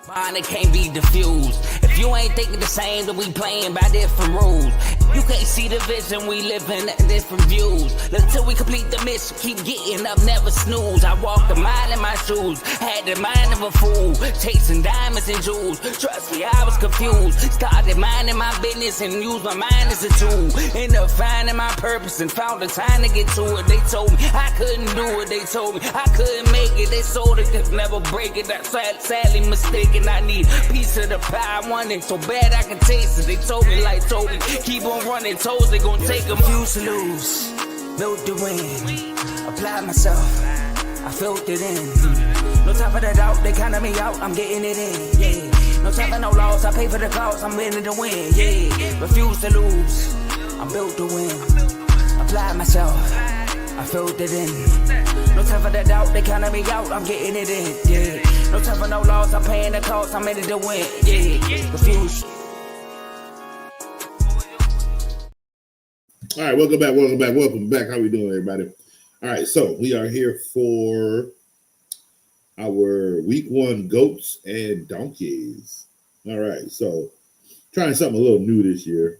Speaker 1: Mine, it can't be diffused. If you ain't thinking the same, then we playing by different rules. You can't see the vision, we living at different views. Until we complete the mission, keep getting up, never snooze. I walked a mile in my shoes, had the mind of a fool, chasing diamonds and jewels. Trust me, I was confused. Started minding my business and used my mind as a tool. Ended up finding my purpose and found the time to get to it. They told me I couldn't do it. They told me I couldn't make it. They sold it, could never break it. That's sadly mistaken. I need a piece of the pie. I want it so bad I can taste it. They told me, keep on running, toes they gon' take them. Refuse to lose, built to win. Apply myself, I felt it in. No time for the doubt, they counted me out, I'm getting it in, yeah. No time for no loss, I pay for the cost, I'm winning to win, yeah. Refuse to lose, I'm built to win. Apply myself, I felt it in. No time for the doubt, they counted me out, I'm getting it in, yeah. No time for no loss, I'm paying the cost, I'm in it to win, yeah. Refuse.
Speaker 2: All right, welcome back. How we doing, everybody? All right, so we are here for our week one goats and donkeys. All right, so trying something a little new this year.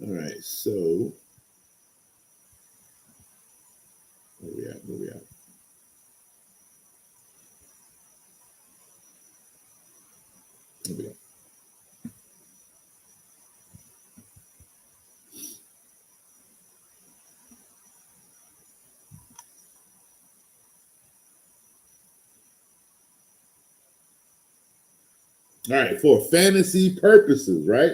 Speaker 2: All right, so where we at? Here we go. All right, for fantasy purposes, right?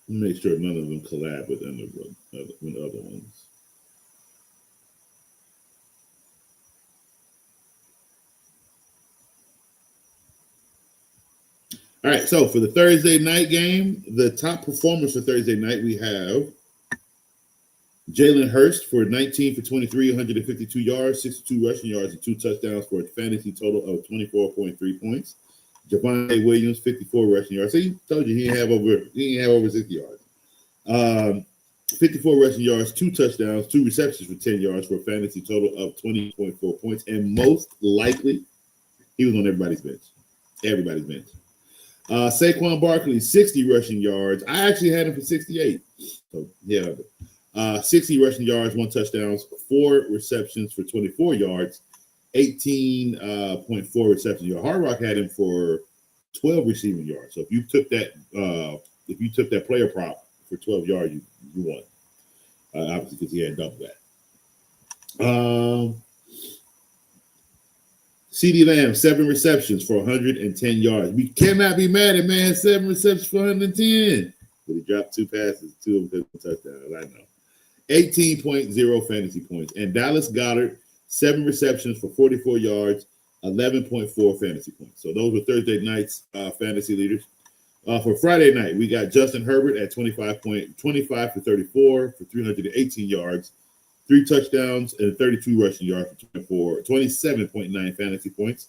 Speaker 2: Make sure none of them collab with other ones. All right, so for the Thursday night game, the top performers for Thursday night, we have Jalen Hurst for 19 for 23, 152 yards, 62 rushing yards, and 2 touchdowns for a fantasy total of 24.3 points. Javonte Williams, 54 rushing yards. See, told you he didn't have over 60 yards. 54 rushing yards, 2 touchdowns, 2 receptions for 10 yards for a fantasy total of 20.4 points. And most likely, he was on everybody's bench. Saquon Barkley, 60 rushing yards. I actually had him for 68. So, yeah. 60 rushing yards, 1 touchdown, 4 receptions for 24 yards, 18.4 receptions. Your Hard Rock had him for 12 receiving yards. So if you took that player prop for 12 yards, you won. Obviously, because he had double that. CeeDee Lamb, 7 receptions for 110 yards. We cannot be mad at man 7 receptions for 110. But he dropped 2 passes, 2 of them touchdowns. I know. 18.0 fantasy points. And Dallas Goedert, 7 receptions for 44 yards, 11.4 fantasy points. So those were Thursday night's fantasy leaders. For Friday night, we got Justin Herbert at 25 for 34 for 318 yards, 3 touchdowns, and 32 rushing yards for 27.9 fantasy points.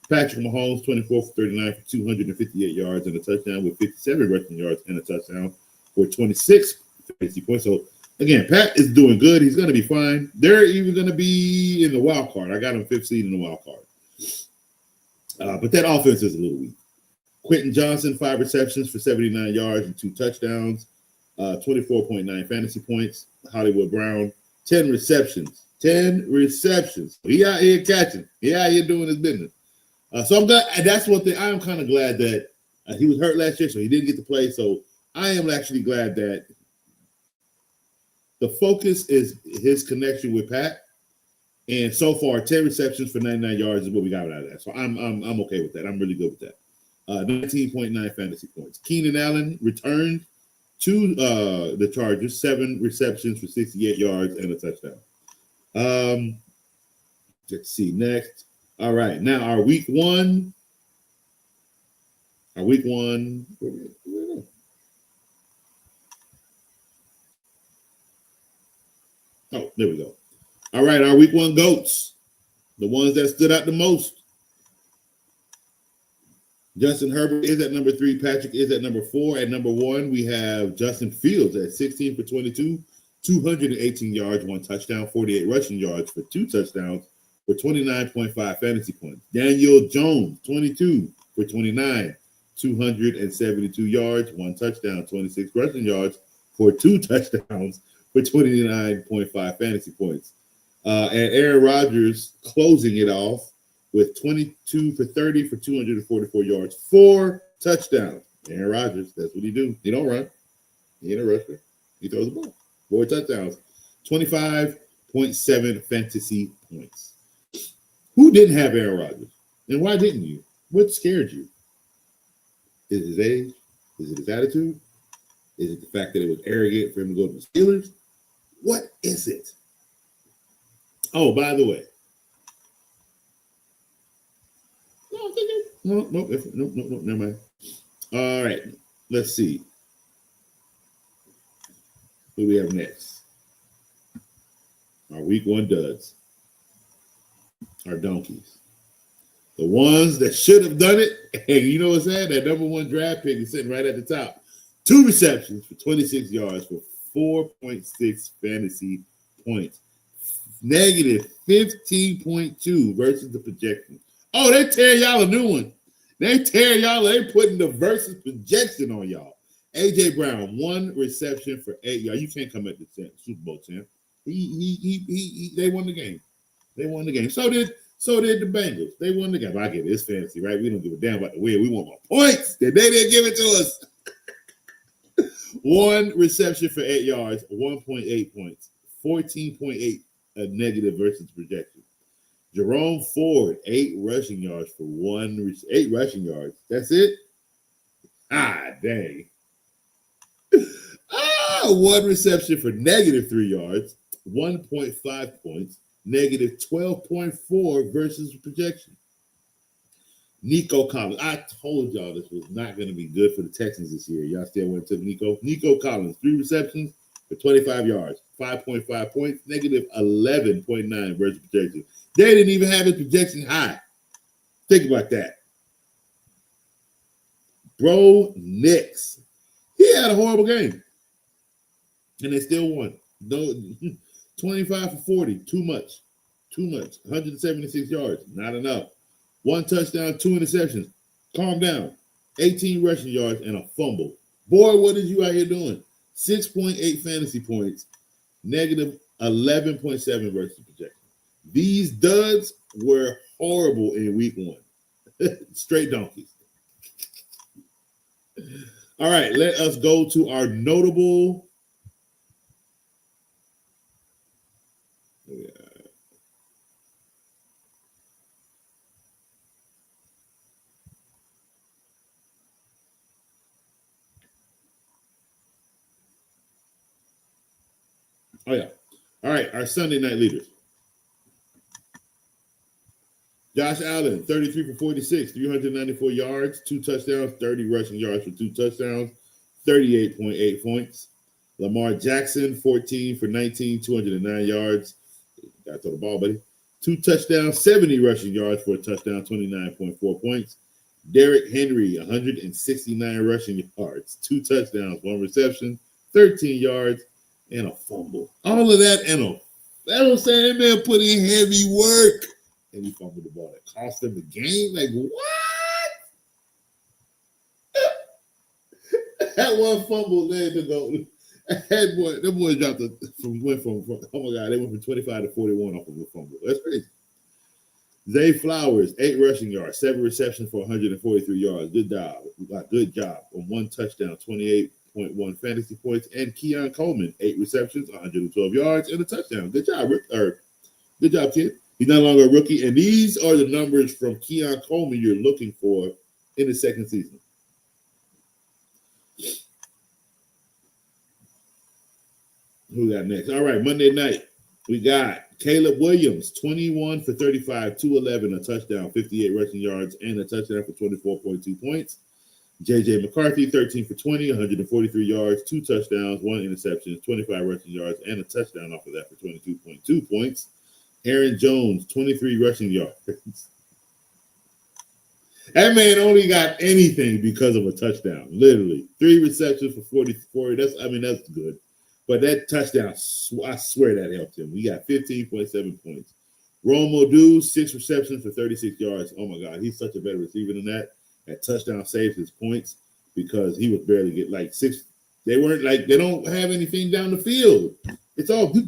Speaker 2: Patrick Mahomes, 24 for 39 for 258 yards and a touchdown with 57 rushing yards and a touchdown for 26 fantasy points. So, again, Pat is doing good. He's going to be fine. They're even going to be in the wild card. I got him 5th seed in the wild card. But that offense is a little weak. Quentin Johnson, 5 receptions for 79 yards and 2 touchdowns, 24.9 fantasy points. Hollywood Brown, 10 receptions. 10 receptions. He out here catching. He out here doing his business. So I'm glad. And that's one thing. I am kind of glad that he was hurt last year, so he didn't get to play. So I am actually glad that the focus is his connection with Pat. And so far, 10 receptions for 99 yards is what we got out of that. So I'm okay with that. I'm really good with that. 19.9 fantasy points. Keenan Allen returned to the Chargers, 7 receptions for 68 yards and a touchdown. Let's see next. All right, now our week one. Where we go? Oh, there we go. All right, our week one goats, the ones that stood out the most. Justin Herbert is at number 3. Patrick is at number 4. At number 1, we have Justin Fields at 16 for 22, 218 yards, 1 touchdown, 48 rushing yards for 2 touchdowns for 29.5 fantasy points. Daniel Jones, 22 for 29, 272 yards, 1 touchdown, 26 rushing yards for 2 touchdowns for 29.5 fantasy points. And Aaron Rodgers closing it off with 22 for 30 for 244 yards, 4 touchdowns. Aaron Rodgers, that's what he do. He don't run. He ain't a rusher. He throws the ball. 4 touchdowns, 25.7 fantasy points. Who didn't have Aaron Rodgers? And why didn't you? What scared you? Is it his age? Is it his attitude? Is it the fact that it was arrogant for him to go to the Steelers? What is it? Oh, by the way. No, never mind. All right, let's see. Who do we have next? Our week one duds. Our donkeys. The ones that should have done it, and you know what's that? That number one draft pick is sitting right at the top. 2 receptions for 26 yards for 4.6 fantasy points. Negative 15.2 versus the projection. Oh, they tear y'all a new one. They putting the versus projection on y'all. A.J. Brown, 1 reception for 8 yards. You can't come at the Super Bowl champ. They won the game. So did the Bengals. They won the game. I get it. It's fantasy, right? We don't give a damn about the win. We want more points. They didn't give it to us. 1 reception for 8 yards, 1.8 points, 14.8 negative versus projection. Jerome Ford, 8 rushing yards for 8 rushing yards. That's it? Dang. 1 reception for negative 3 yards, 1.5 points, negative 12.4 versus projection. Nico Collins. I told y'all this was not going to be good for the Texans this year. Y'all still went to Nico. Nico Collins, 3 receptions for 25 yards, 5.5 points, negative 11.9 versus projection. They didn't even have his projection high. Think about that. Bro Nix. He had a horrible game. And they still won. No, 25 for 40. Too much. 176 yards. Not enough. 1 touchdown, 2 interceptions. Calm down. 18 rushing yards and a fumble. Boy, what is you out here doing? 6.8 fantasy points. Negative 11.7 versus projection. These duds were horrible in week 1. Straight donkeys. All right, let us go to our notable. Oh, yeah. All right, our Sunday night leaders. Josh Allen, 33 for 46, 394 yards, 2 touchdowns, 30 rushing yards for 2 touchdowns, 38.8 points. Lamar Jackson, 14 for 19, 209 yards. Got to throw the ball, buddy. 2 touchdowns, 70 rushing yards for a touchdown, 29.4 points. Derrick Henry, 169 rushing yards, 2 touchdowns, 1 reception, 13 yards, and a fumble. All of that and a, that's what I'm saying, man, put in heavy work. And he fumbled the ball. That cost him the game. Like, what? That one fumble led to go. Them boys dropped went from, oh my God, they went from 25 to 41 off of a fumble. That's crazy. Zay Flowers, 8 rushing yards, 7 receptions for 143 yards. Good job on 1 touchdown, 28.1 fantasy points. And Keon Coleman, 8 receptions, 112 yards, and a touchdown. Good job, Rick. Good job, kid. He's no longer a rookie. And these are the numbers from Keon Coleman you're looking for in the second season. Who we got next? All right, Monday night. We got Caleb Williams, 21 for 35, 211, a touchdown, 58 rushing yards, and a touchdown for 24.2 points. J.J. McCarthy, 13 for 20, 143 yards, 2 touchdowns, 1 interception, 25 rushing yards, and a touchdown off of that for 22.2 points. Aaron Jones, 23 rushing yards. That man only got anything because of a touchdown, literally. 3 receptions for 44. That's good. But that touchdown, I swear that helped him. We got 15.7 points. Rome Odue, 6 receptions for 36 yards. Oh, my God. He's such a better receiver than that. That touchdown saved his points because he was barely getting like 6. They don't have anything down the field. It's all, they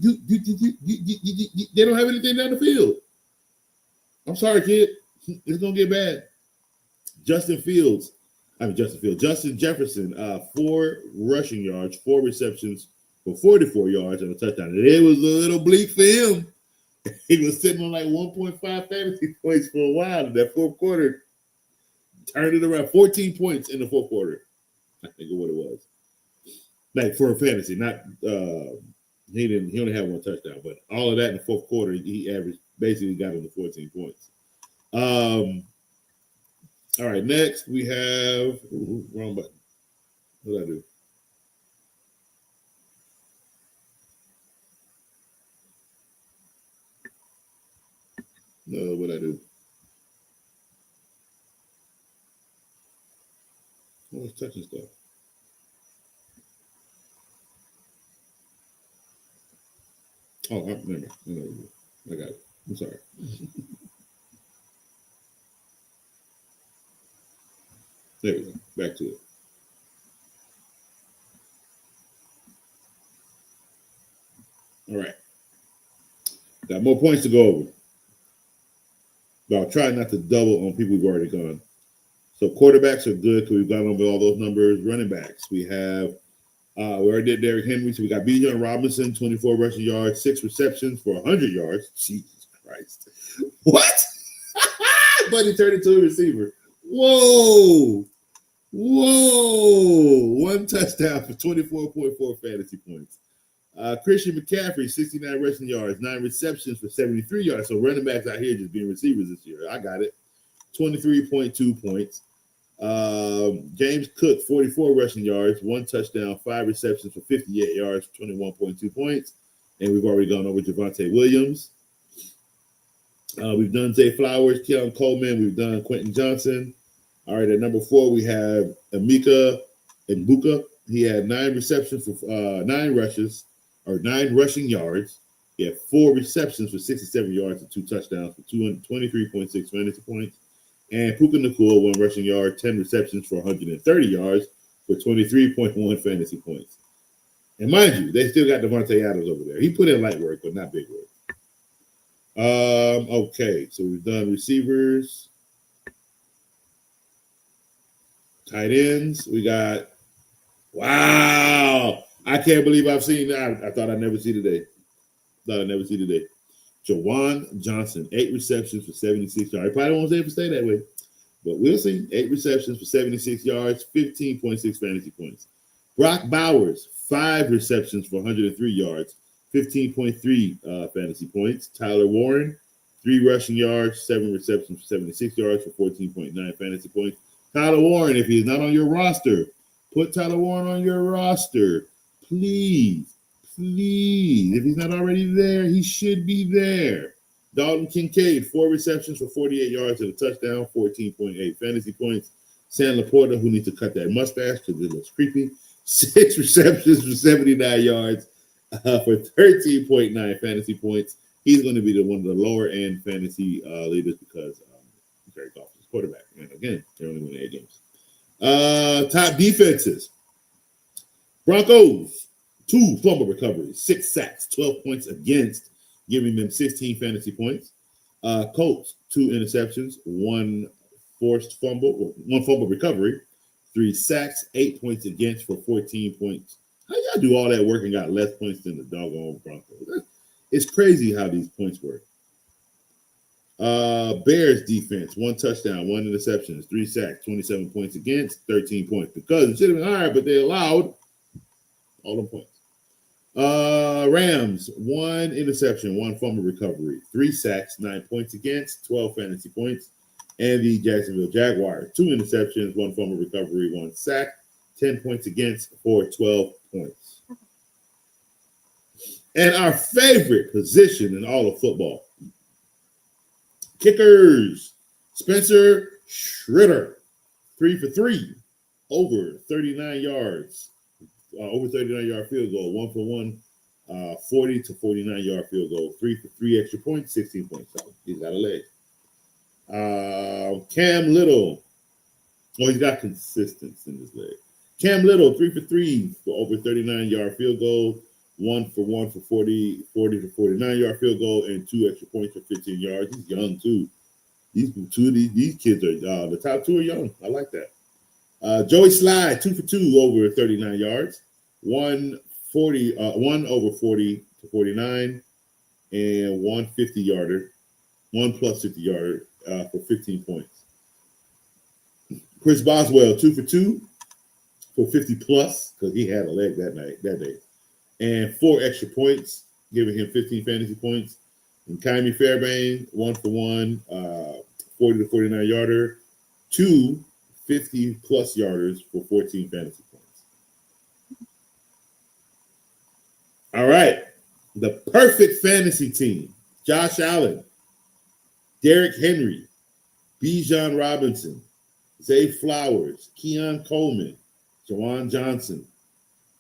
Speaker 2: don't have anything down the field. I'm sorry, kid. It's going to get bad. Justin Jefferson, 4 rushing yards, 4 receptions for 44 yards and a touchdown. And it was a little bleak for him. He was sitting on like 1.5 fantasy points for a while in that fourth quarter. Turned it around, 14 points in the fourth quarter. I think of what it was. Like for a fantasy, not he only had 1 touchdown, but all of that in the fourth quarter, he averaged basically got him to 14 points. All right, next we have wrong button. What did I do? No, what I do? Always touching stuff. Oh, never mind. I got it. I'm sorry. There we go. Back to it. All right. Got more points to go over. But I'll try not to double on people we've already gone. So quarterbacks are good because we've gone over all those numbers. Running backs, we have, we already did Derrick Henry. So we got Bijan Robinson, 24 rushing yards, 6 receptions for 100 yards. Jesus Christ. What? Buddy turned into a receiver. Whoa. 1 touchdown for 24.4 fantasy points. Christian McCaffrey, 69 rushing yards, 9 receptions for 73 yards. So running backs out here just being receivers this year. I got it. 23.2 points. James Cook, 44 rushing yards, 1 touchdown, 5 receptions for 58 yards, 21.2 points. And we've already gone over Javonte Williams. We've done Zay Flowers, Keon Coleman. We've done Quentin Johnson. All right, at number 4, we have Emeka Egbuka. He had 9 receptions for 9 rushing yards. He had 4 receptions for 67 yards and 2 touchdowns for 223.6 fantasy points. And Puka Nacua, 1 rushing yard, 10 receptions for 130 yards for 23.1 fantasy points. And mind you, they still got Devontae Adams over there. He put in light work, but not big work. Okay, so we've done receivers. Tight ends, we got, wow, I can't believe I've seen that. I thought I'd never see today. Jawan Johnson, 8 receptions for 76 yards. He probably won't ever stay that way, but we'll see. 8 receptions for 76 yards, 15.6 fantasy points. Brock Bowers, 5 receptions for 103 yards, 15.3 fantasy points. Tyler Warren, 3 rushing yards, 7 receptions for 76 yards for 14.9 fantasy points. Tyler Warren, if he's not on your roster, put Tyler Warren on your roster. Please. If he's not already there, he should be there. Dalton Kincaid, 4 receptions for 48 yards and a touchdown, 14.8 fantasy points. Sam Laporta, who needs to cut that mustache because it looks creepy, 6 receptions for 79 yards for 13.9 fantasy points. He's going to be one of the lower end fantasy leaders because Jared Goff is quarterback. And again, they're only winning 8 games. Top defenses. Broncos, 2 fumble recoveries, 6 sacks, 12 points against, giving them 16 fantasy points. Colts, 2 interceptions, 1 forced fumble, 1 fumble recovery, 3 sacks, 8 points against for 14 points. How y'all do all that work and got less points than the doggone Broncos? It's crazy how these points work. Bears defense, 1 touchdown, 1 interception, 3 sacks, 27 points against, 13 points. Because it should have been higher, but they allowed all the points. Rams, 1 interception, 1 fumble recovery, 3 sacks, 9 points against, 12 fantasy points. And the Jacksonville Jaguars, 2 interceptions, 1 fumble recovery, 1 sack, 10 points against for 12 points. And our favorite position in all of football, kickers. Spencer Strider, 3 for 3, over 39 yards. Over 39-yard field goal, 1 for 1, 40 to 49-yard field goal, 3 for 3 extra points, 16 points. So he's got a leg. Cam Little, he's got consistency in his leg. Cam Little, 3 for 3 for over 39-yard field goal, 1 for 1 for 40 to 49-yard field goal, and 2 extra points for 15 yards. He's young too. These kids are the top 2 are young. I like that. Joey Slide, 2 for 2 over 39 yards, 1 over 40 to 49, and 1 50-yarder, 1 plus 50-yarder for 15 points. Chris Boswell, 2 for 2 for 50 plus because he had a leg that day, and 4 extra points, giving him 15 fantasy points. And Kyrie Fairbairn, 1 for 1, 40 to 49-yarder, 2 50-plus yarders for 14 fantasy points. All right. The perfect fantasy team. Josh Allen, Derrick Henry, Bijan Robinson, Zay Flowers, Keon Coleman, Jawan Johnson,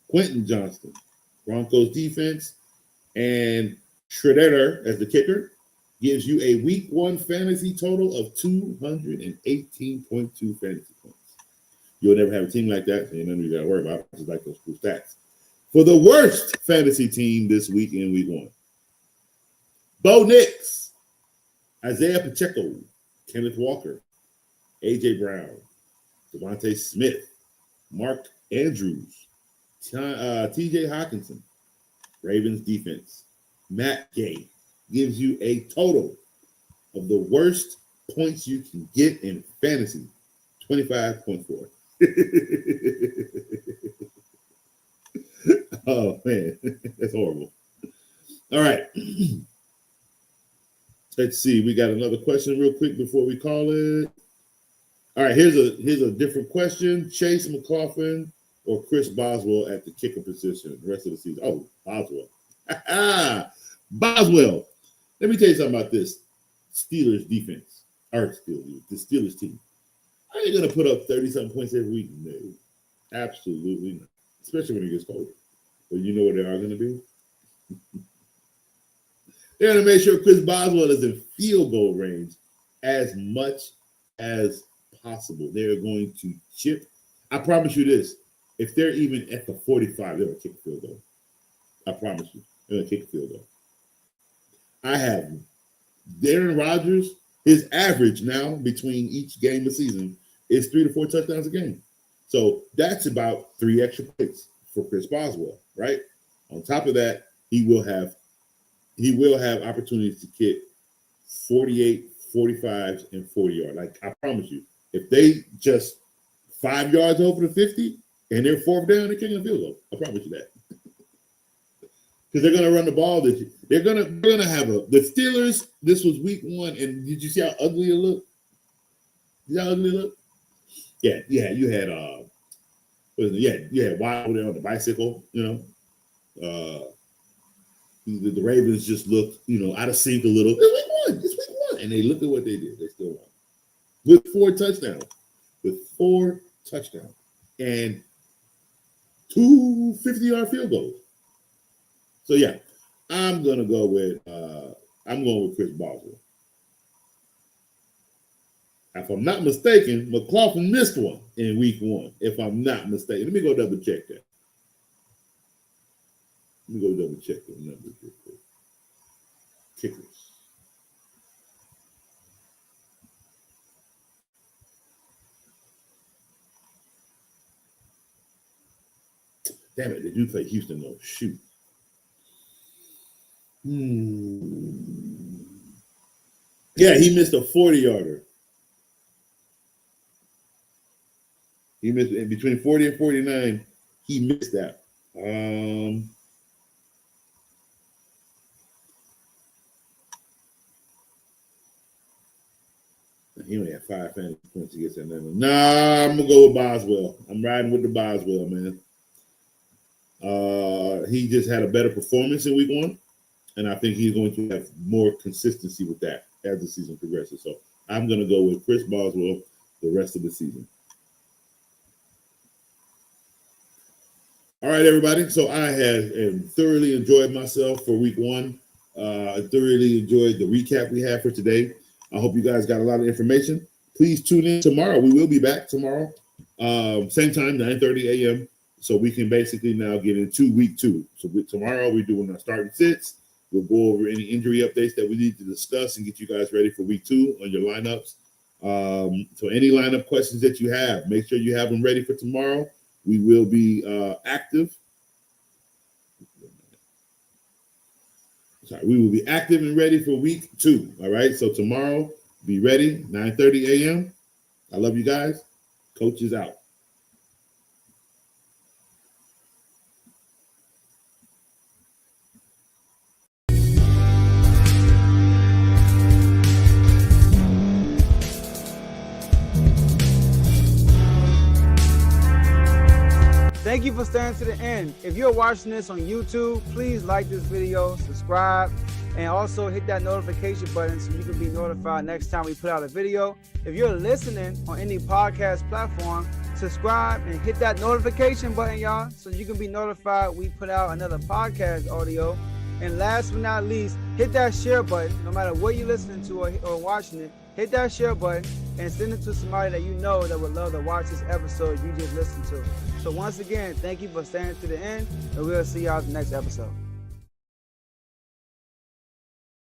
Speaker 2: Quentin Johnston, Broncos defense, and Shredder as the kicker gives you a week 1 fantasy total of 218.2 fantasy points. You'll never have a team like that, so you nothing you got to worry about. Just like those cool stats. For the worst fantasy team this week in week 1, Bo Nix, Isaiah Pacheco, Kenneth Walker, AJ Brown, Devontae Smith, Mark Andrews, TJ Hawkinson, Ravens defense, Matt Gay gives you a total of the worst points you can get in fantasy, 25.4. Oh, man, that's horrible. All right. Let's see. We got another question real quick before we call it. All right, here's a different question. Chase McLaughlin or Chris Boswell at the kicker position the rest of the season? Oh, Boswell. Boswell. Let me tell you something about this Steelers defense. The Steelers team. Are they going to put up 30-something points every week? No, absolutely not. Especially when it gets colder. But you know what they are going to do? They're going to make sure Chris Boswell is in field goal range as much as possible. They're going to chip. I promise you this. If they're even at the 45, they're going to kick a field goal. I promise you. They're going to kick a field goal. I have Darren Rodgers. His average now between each game of season is 3 to 4 touchdowns a game. So that's about 3 extra points for Chris Boswell, right? On top of that, he will have opportunities to kick 48, 45s, and 40 yards. Like, I promise you, if they just 5 yards over the 50 and they're 4th down, they're kicking a field goal. I promise you that. Because they're going to run the ball this year. They're going to have the Steelers. This was week 1, and did you see how ugly it looked? You had you had Wild there on the bicycle. You know, the Ravens just looked out of sync a little. It's week 1, and they look at what they did. They still won with 4 touchdowns. And 2 50-yard field goals. So yeah, I'm going with Chris Boswell. If I'm not mistaken, Mclaughlin missed one in week 1. If I'm not mistaken, let me go double check that. Let me go double check the numbers real quick. Kickers. Damn it, they do play Houston though. Shoot. Yeah, he missed a 40-yarder. He missed in between 40 and 49. He missed that. He only had 5 fantasy points against that number. Nah, I'm gonna go with Boswell. I'm riding with the Boswell, man. He just had a better performance in week 1. And I think he's going to have more consistency with that as the season progresses. So I'm going to go with Chris Boswell the rest of the season. All right, everybody. So I have thoroughly enjoyed myself for week 1. I thoroughly enjoyed the recap we had for today. I hope you guys got a lot of information. Please tune in tomorrow. We will be back tomorrow, same time, 9:30 a.m. So we can basically now get into week 2. So tomorrow we're doing our starting sits. We'll go over any injury updates that we need to discuss and get you guys ready for week 2 on your lineups. So any lineup questions that you have, make sure you have them ready for tomorrow. We will be active. We will be active and ready for week 2. All right. So tomorrow, be ready, 9:30 a.m. I love you guys. Coach is out.
Speaker 6: Thank you for staying to the end. If you're watching this on YouTube, please like this video, subscribe, And also hit that notification button so you can be notified next time we put out a video. If you're listening on any podcast platform, subscribe and hit that notification button, y'all, so you can be notified we put out another podcast audio. And last but not least, hit that share button. No matter what you're listening to or watching it, hit that share button and send it to somebody that you know that would love to watch this episode you just listened to. So once again, thank you for staying to the end, and we'll see y'all in the next episode.